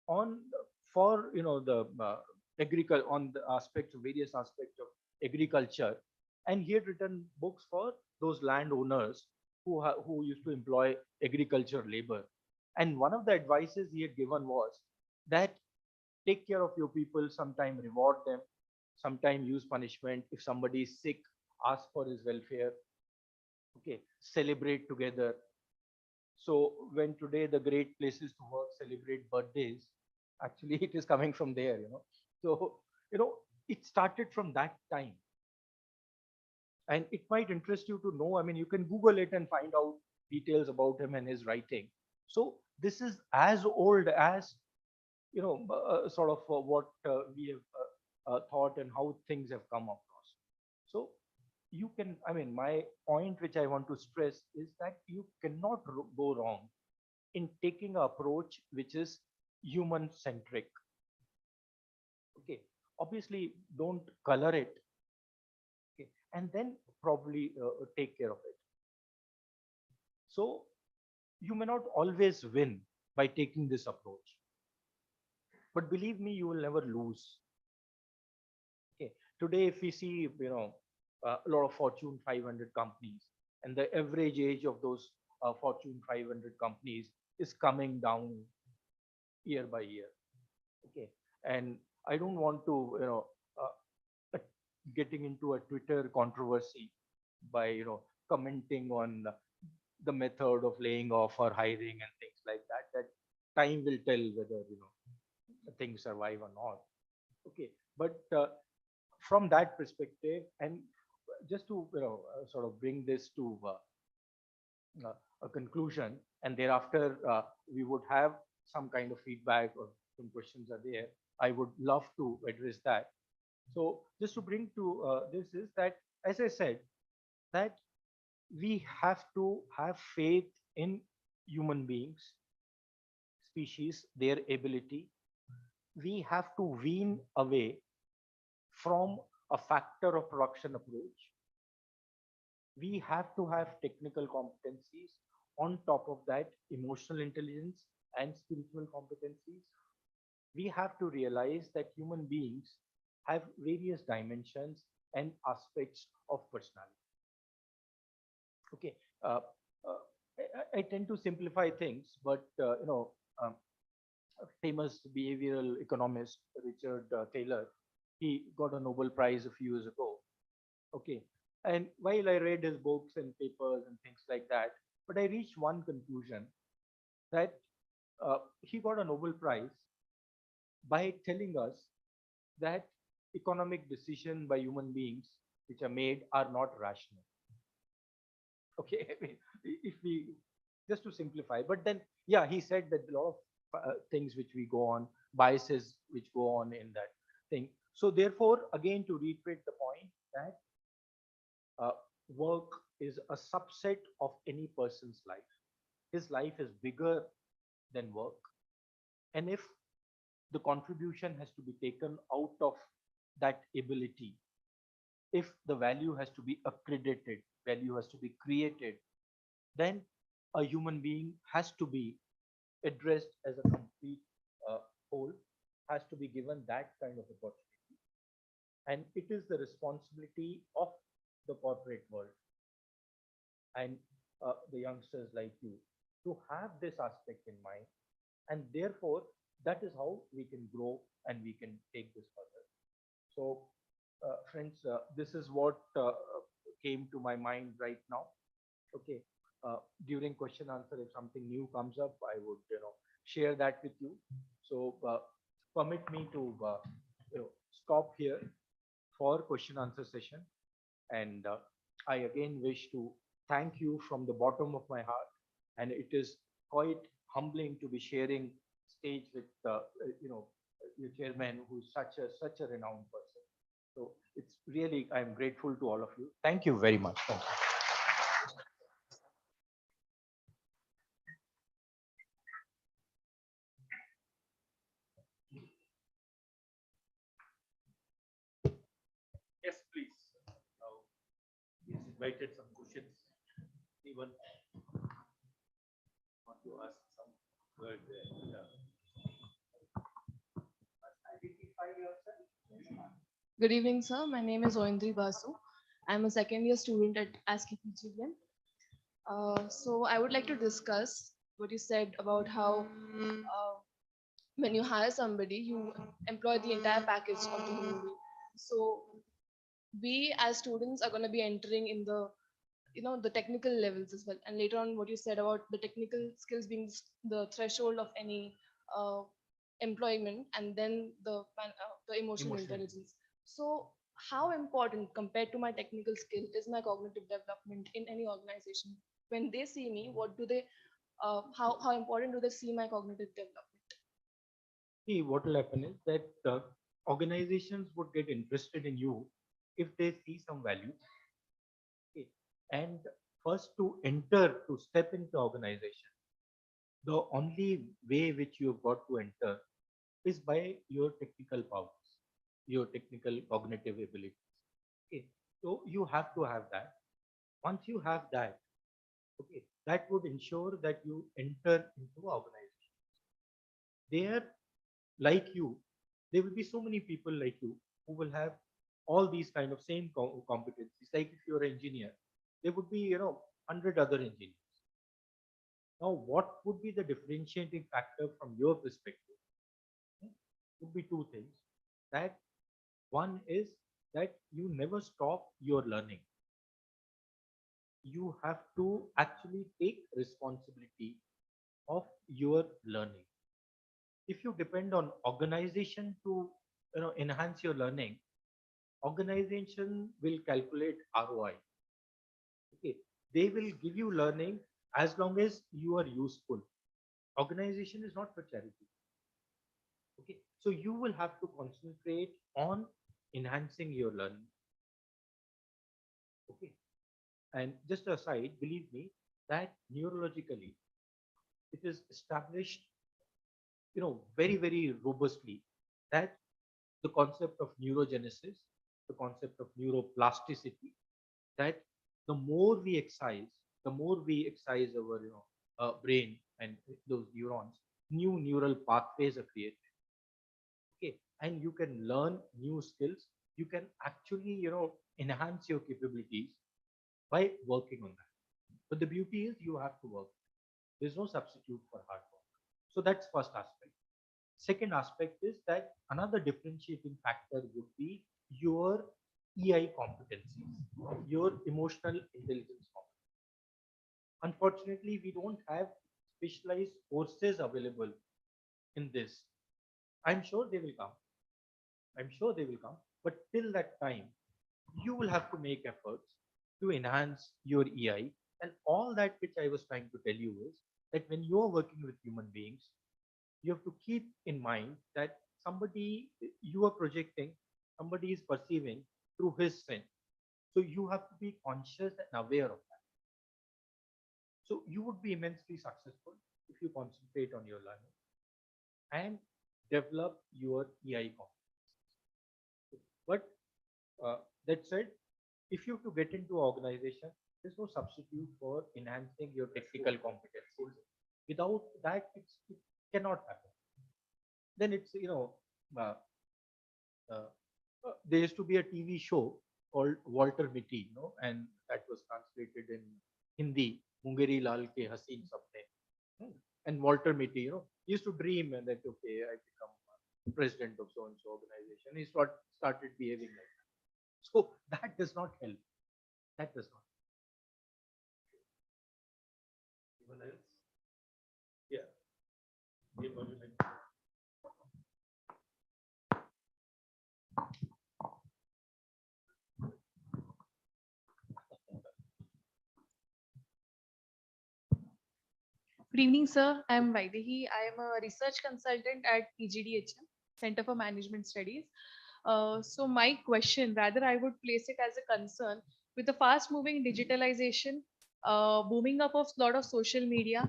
on for the agriculture, on the various aspects of agriculture, and he had written books for those landowners who used to employ agriculture labor. And one of the advices he had given was that take care of your people, sometime reward them, sometime use punishment. If somebody is sick, ask for his welfare. Okay, celebrate together. So when today the great places to work celebrate birthdays, actually it is coming from there. So it started from that time. And it might interest you to know, I mean, you can Google it and find out details about him and his writing. So this is as old as sort of what we have thought and how things have come across. So you can, I mean, my point which I want to stress is that you cannot go wrong in taking an approach which is human centric. Okay, obviously don't color it. Okay, and then probably take care of it. So you may not always win by taking this approach, but believe me, you will never lose. Okay, today if we see a lot of Fortune 500 companies, and the average age of those Fortune 500 companies is coming down year by year. Okay, and I don't want to getting into a Twitter controversy by commenting on the method of laying off or hiring and things like that. That time will tell whether things survive or not. Okay, but from that perspective, and just to sort of bring this to a conclusion, and thereafter we would have some kind of feedback or some questions are there. I would love to address that. So just to bring to this is that, as I said, that we have to have faith in human beings, species, their ability. We have to wean away from a factor of production approach. We have to have technical competencies. On top of that, emotional intelligence and spiritual competencies. We have to realize that human beings have various dimensions and aspects of personality. Okay, uh, I tend to simplify things, but um, a famous behavioral economist Richard Taylor, he got a Nobel Prize a few years ago. Okay, and while I read his books and papers and things like that, but I reached one conclusion that he got a Nobel Prize by telling us that economic decisions by human beings which are made are not rational. Okay, I mean, if we just to simplify, but then yeah, he said that a lot of things which we go on, biases which go on in that thing. So therefore, again, to reiterate the point that uh, work is a subset of any person's life. His life is bigger than work, and if the contribution has to be taken out of that ability, if the value has to be accredited, value has to be created, then a human being has to be addressed as a complete whole, has to be given that kind of opportunity. And it is the responsibility of the corporate world and the youngsters like you to have this aspect in mind. And therefore, that is how we can grow and we can take this further. So, friends, this is what came to my mind right now. Okay. During question answer, if something new comes up, I would, share that with you. So, permit me to, stop here for question answer session. And I again wish to thank you from the bottom of my heart. And it is quite humbling to be sharing stage with, your chairman, who's such a renowned person. So it's really, I'm grateful to all of you. Thank you very much. Thank you. Yes, please. Now, he's invited some questions. Anyone want to ask some word there? Yeah. Identify yourself. Good evening, sir. My name is Oindri Basu. I'm a second year student at ASCII PGM. So I would like to discuss what you said about how when you hire somebody, you employ the entire package of the human being. So we as students are going to be entering in the the technical levels as well. And later on, what you said about the technical skills being the threshold of any uh, employment, and then the emotional Emotional. intelligence. So how important compared to my technical skill is my cognitive development in any organization? When they see me, what do they how important do they see my cognitive development? See, what will happen is that organizations would get interested in you if they see some value. Okay. And first, to enter, to step into organization, the only way which you've got to enter is by your technical powers, your technical cognitive abilities. Okay. So you have to have that. Once you have that, okay, that would ensure that you enter into organization. There, like you, there will be so many people like you who will have all these kind of same competencies. Like if you're an engineer, there would be 100 other engineers. Now, what would be the differentiating factor from your perspective? Would be two things. That one is that you never stop your learning. You have to actually take responsibility of your learning. If you depend on organization to enhance your learning, organization will calculate ROI. Okay, they will give you learning as long as you are useful. Organization is not for charity. Okay, so you will have to concentrate on enhancing your learning. Okay, and just aside, believe me that neurologically it is established, very robustly, that the concept of neurogenesis, the concept of neuroplasticity, that the more we excise our brain and those neurons, new neural pathways are created. Okay, and you can learn new skills. You can actually enhance your capabilities by working on that. But the beauty is you have to work. There's no substitute for hard work. So that's first aspect. Second aspect is that another differentiating factor would be your EI competencies, your emotional intelligence competence. Unfortunately, we don't have specialized courses available in this. I'm sure they will come. I'm sure they will come. But till that time, you will have to make efforts to enhance your EI. And all that which I was trying to tell you is that when you are working with human beings, you have to keep in mind that somebody you are projecting, somebody is perceiving through his sense. So you have to be conscious and aware of that. So you would be immensely successful if you concentrate on your learning and develop your EI competencies. But that said, if you have to get into organization, there's no substitute for enhancing your technical competencies. Without that, it cannot happen. Then it's uh, uh, there used to be a TV show called Walter Mitty, and that was translated in Hindi, Mungeri Lal ke Haseen Sapne. And Walter Mitty, used to dream and that, okay, I become president of so and so organization. He started behaving like that. So that does not help. That does not. Anyone else? Yeah. Good evening, sir. I'm Vaidehi. I am a research consultant at PGDHM, Center for Management Studies. So my question, rather I would place it as a concern with the fast moving digitalization, booming up of lot of social media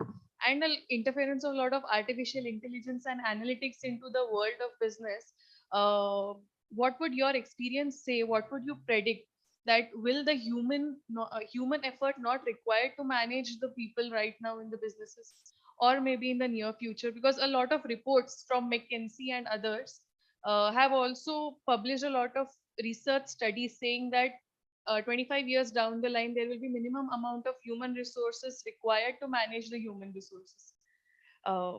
and the interference of a lot of artificial intelligence and analytics into the world of business. What would your experience say? What would you predict? That will the human effort not required to manage the people right now in the businesses or maybe in the near future, because a lot of reports from McKinsey and others have also published a lot of research studies saying that 25 years down the line there will be minimum amount of human resources required to manage the human resources. uh,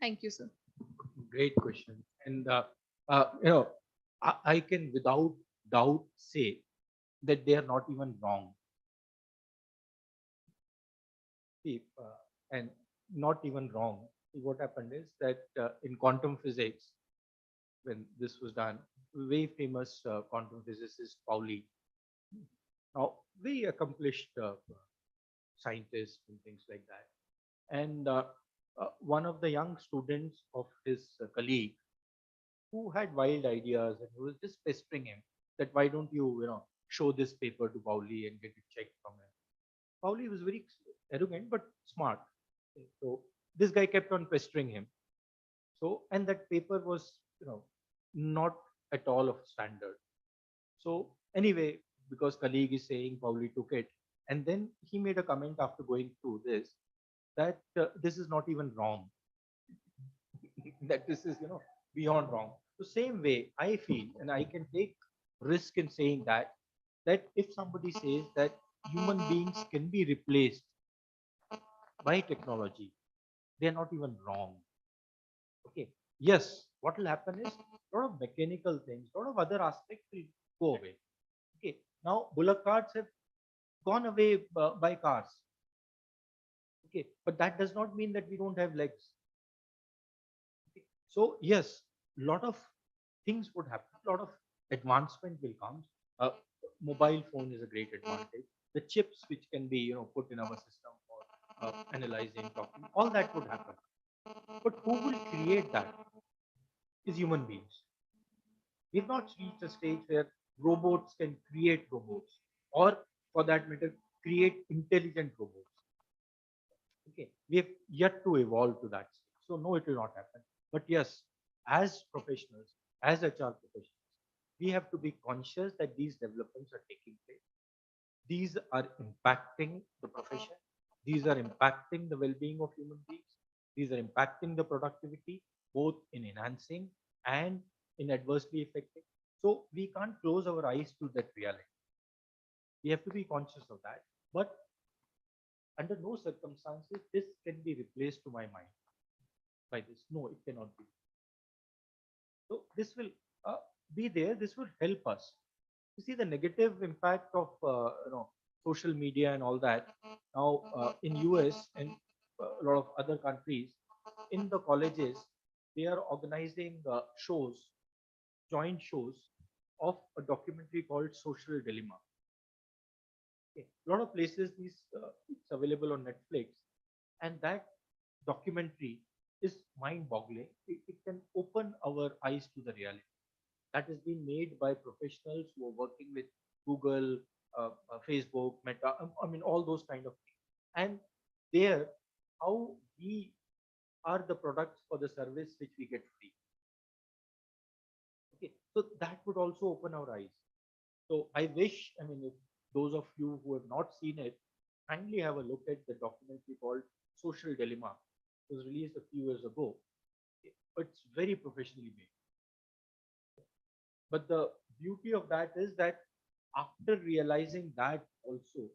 Thank you, sir. Great question. And I can without doubt say that they are not even wrong. See, and not even wrong. See, what happened is that in quantum physics, when this was done, very famous quantum physicist Pauli, now very accomplished scientist and things like that. And one of the young students of his colleague who had wild ideas and who was just pestering him that why don't you, show this paper to Pauli and get it checked from him. Pauli was very arrogant but smart. So this guy kept on pestering him. So, and that paper was, not at all of standard. So anyway, because colleague is saying Pauli took it, and then he made a comment after going through this that this is not even wrong. That this is, beyond wrong. So same way, I feel, and I can take risk in saying that if somebody says that human beings can be replaced by technology, they're not even wrong. Okay. Yes, what will happen is a lot of mechanical things, a lot of other aspects will go away. Okay. Now, bullock carts have gone away by cars. Okay. But that does not mean that we don't have legs. Okay. So, yes, a lot of things would happen, a lot of advancement will come. Uh, Mobile phone is a great advantage. The chips which can be, put in our system for analyzing, talking, all that would happen. But who will create that is human beings. We've not reached a stage where robots can create robots, or for that matter, create intelligent robots. Okay, we have yet to evolve to that stage. So no, it will not happen. But yes, as professionals, as HR professionals, we have to be conscious that these developments are taking place. These are impacting the profession. These are impacting the well-being of human beings. These are impacting the productivity, both in enhancing and in adversely affecting. So we can't close our eyes to that reality. We have to be conscious of that. But under no circumstances this can be replaced to my mind by this. No, it cannot be. So this will be there. This will help us. You see the negative impact of social media and all that. Now in US and a lot of other countries, in the colleges, they are organizing shows, joint shows of a documentary called Social Dilemma. Okay. A lot of places these it's available on Netflix, and that documentary is mind-boggling. It can open our eyes to the reality. That has been made by professionals who are working with Google, Facebook, Meta. I mean, all those kind of things. And there, how we are the products for the service which we get free. Okay, so that would also open our eyes. So I wish, I mean, if those of you who have not seen it, kindly have a look at the documentary called Social Dilemma. It was released a few years ago. It's very professionally made. But the beauty of that is that after realizing that also,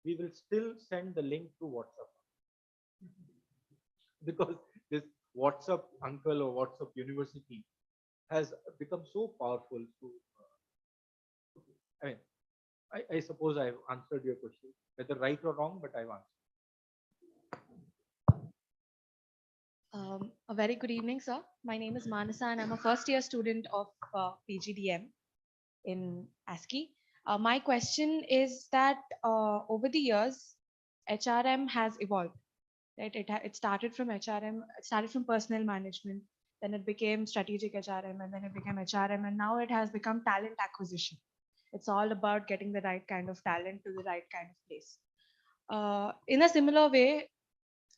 we will still send the link to WhatsApp. Because this WhatsApp uncle or WhatsApp university has become so powerful. So, I mean, I suppose I've answered your question, whether right or wrong, but I've answered. A very good evening, sir. My name is Manasa, and I'm a first year student of PGDM in ASCII. My question is that over the years, HRM has evolved. Right? It started from HRM, it started from personnel management, then it became strategic HRM, and then it became HRM, and now it has become talent acquisition. It's all about getting the right kind of talent to the right kind of place. In a similar way,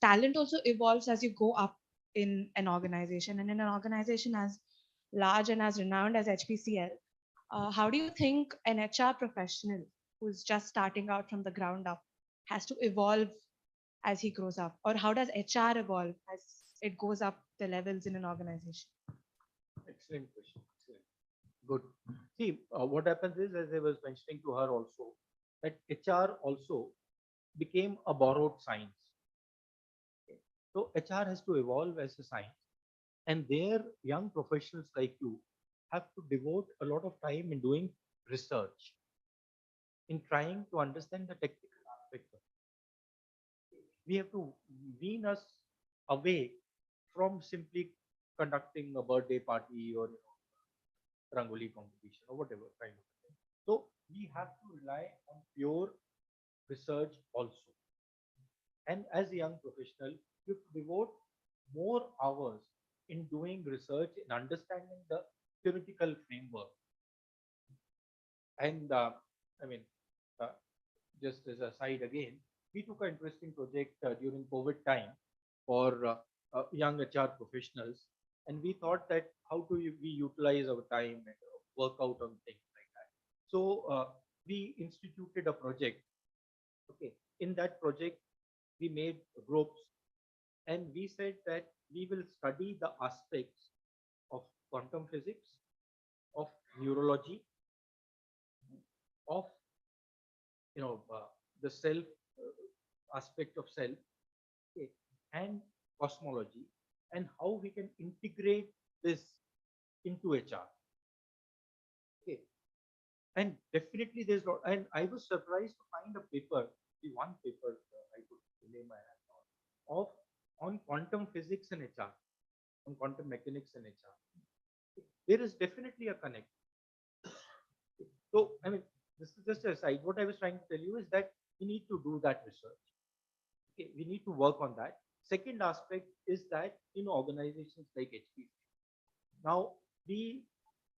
talent also evolves as you go up in an organization, and in an organization as large and as renowned as HPCL. How do you think an HR professional who's just starting out from the ground up has to evolve as he grows up, or how does HR evolve as it goes up the levels in an organization? Excellent question. Excellent. Good. See, what happens is, as I was mentioning to her also, that HR also became a borrowed science. Okay. So HR has to evolve as a science, and there young professionals like you have to devote a lot of time in doing research, in trying to understand the technical aspect of it. We have to wean us away from simply conducting a birthday party or rangoli competition or whatever kind of thing. So we have to rely on pure research also. And as a young professional, you devote more hours in doing research, in understanding the theoretical framework. And I mean, uh, just as a side again, we took an interesting project during COVID time for young HR professionals, and we thought that how do we utilize our time and work out on things like that. So we instituted a project. Okay, in that project, we made groups, and we said that we will study the aspects of quantum physics, of neurology, of the self aspect of self, okay, and cosmology, and how we can integrate this into HR. Okay, and definitely there's lot, and I was surprised to find a paper, the one paper I could lay my hand on, of on quantum physics and HR, on quantum mechanics and HR. There is definitely a connect. So I mean, this is just a side. What I was trying to tell you is that we need to do that research. Okay, we need to work on that. Second aspect is that in organizations like HPC, now we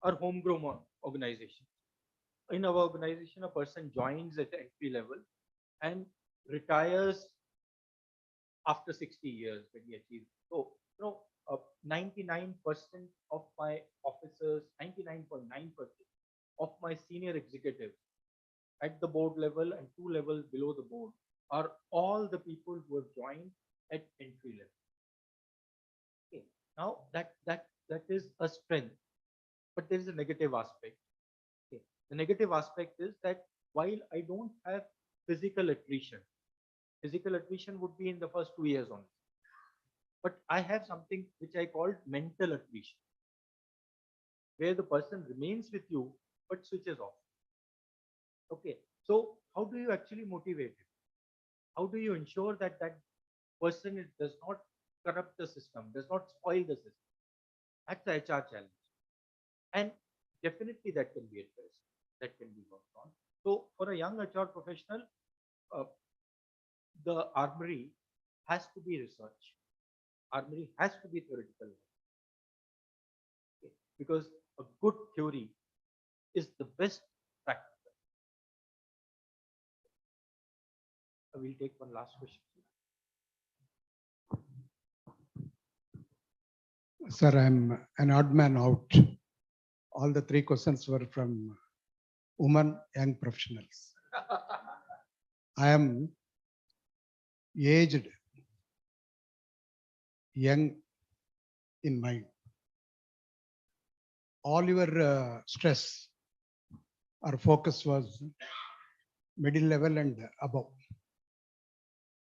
are homegrown organization. In our organization, a person joins at entry level and retires after 60 years when he achieves. So, 99% of my officers, 99.9% of my senior executives at the board level and 2 levels below the board are all the people who have joined at entry level. Okay. Now that is a strength, but there is a negative aspect. Okay. The negative aspect is that while I don't have physical attrition would be in the first 2 years only. But I have something which I called mental attrition, where the person remains with you but switches off. Okay. So how do you actually motivate it? How do you ensure that that person does not corrupt the system, does not spoil the system? That's the HR challenge. And definitely that can be addressed, that can be worked on. So for a young HR professional, uh, the armory has to be research. Armory has to be theoretical. Okay. Because a good theory is the best practical. We'll take one last question. Sir, I'm an odd man out. All the three questions were from women, young professionals. I am aged, young in mind. All your stress or focus was middle level and above.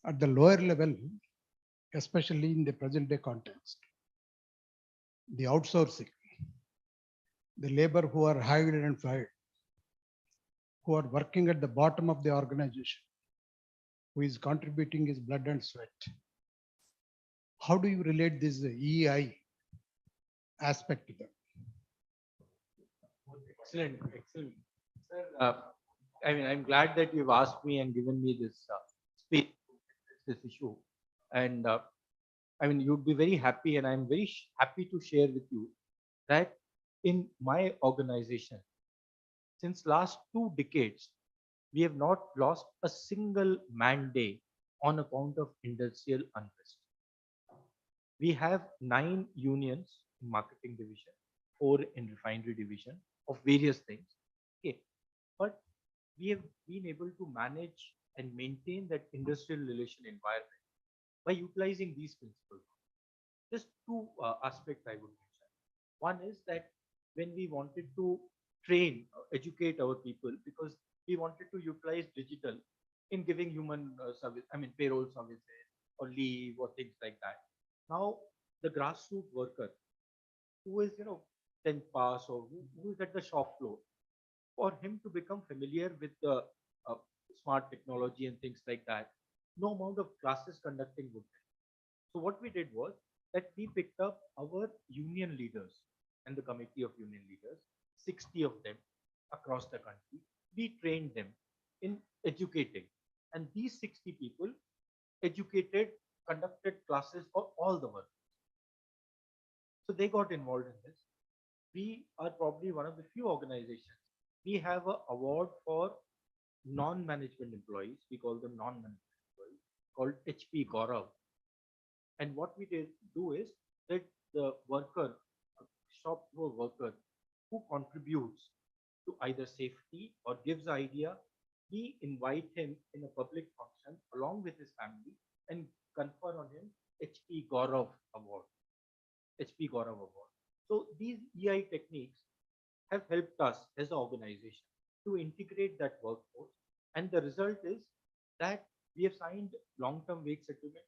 At the lower level, especially in the present day context, the outsourcing, the labor who are hired and fired, who are working at the bottom of the organization, who is contributing his blood and sweat. How do you relate this EI aspect to them? Excellent, excellent. Sir, I mean, I'm glad that you've asked me and given me this space, this issue. And I mean, you'd be very happy, and I'm very happy to share with you that in my organization, since last 2 decades, we have not lost a single man day on account of industrial unrest. We have 9 unions in marketing division, 4 in refinery division of various things. Okay, but we have been able to manage and maintain that industrial relation environment by utilizing these principles. Just 2 aspects I would mention. One is that when we wanted to train, educate our people, because we wanted to utilize digital in giving human service, I mean payroll services or leave or things like that. Now the grassroots worker who is 10th pass or who is at the shop floor, for him to become familiar with the uh, smart technology and things like that, no amount of classes conducting would help. So what we did was that we picked up our union leaders and the committee of union leaders, 60 of them across the country. We trained them in educating, and these 60 people educated, conducted classes for all the workers. So they got involved in this. We are probably one of the few organizations. We have an award for non-management employees. We call them non-management employees, called HP Gaurav. And what we did do is that the worker, shop floor worker, who contributes to either safety or gives idea, we invite him in a public function along with his family and confer on him HP Gaurav Award. HP Gaurav Award. So these EI techniques have helped us as an organization to integrate that workforce. And the result is that we have signed long-term wage settlements.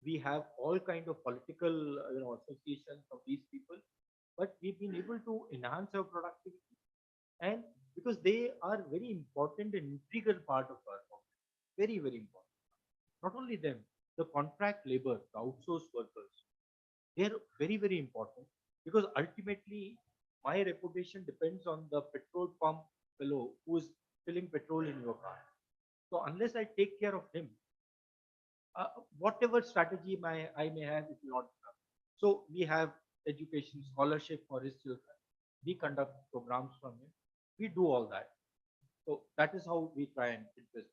We have all kind of political associations of these people, but we've been able to enhance our productivity. And because they are very important and integral part of our work, very, very important. Not only them, the contract labor, the outsourced workers, they're very, very important because ultimately my reputation depends on the petrol pump fellow who is filling petrol in your car. So unless I take care of him, Whatever strategy I may have, it will not come. So we have education scholarship for his children. We conduct programs from him. We do all that. So that is how we try and invest.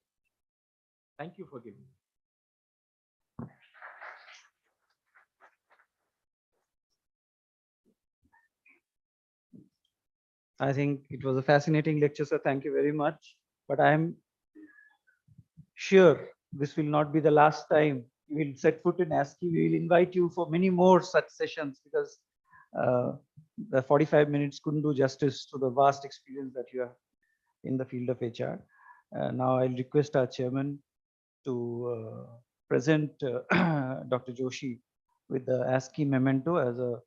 Thank you for giving. I think it was a fascinating lecture, sir. Thank you very much. But I am sure this will not be the last time you will set foot in ASCII. We will invite you for many more such sessions because the 45 minutes couldn't do justice to the vast experience that you have in the field of HR. Now I'll request our chairman to present Dr. Joshi with the ASCII memento as a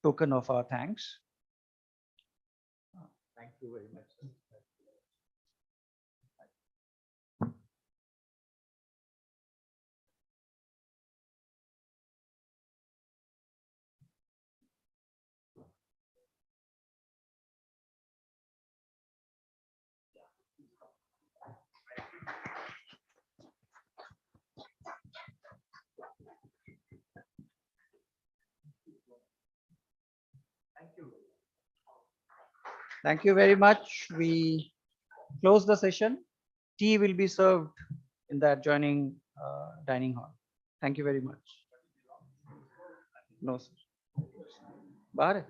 token of our thanks. Thank you very much. Thank you very much. We close the session. Tea will be served in the adjoining dining hall. Thank you very much. No, sir. Bahar hai?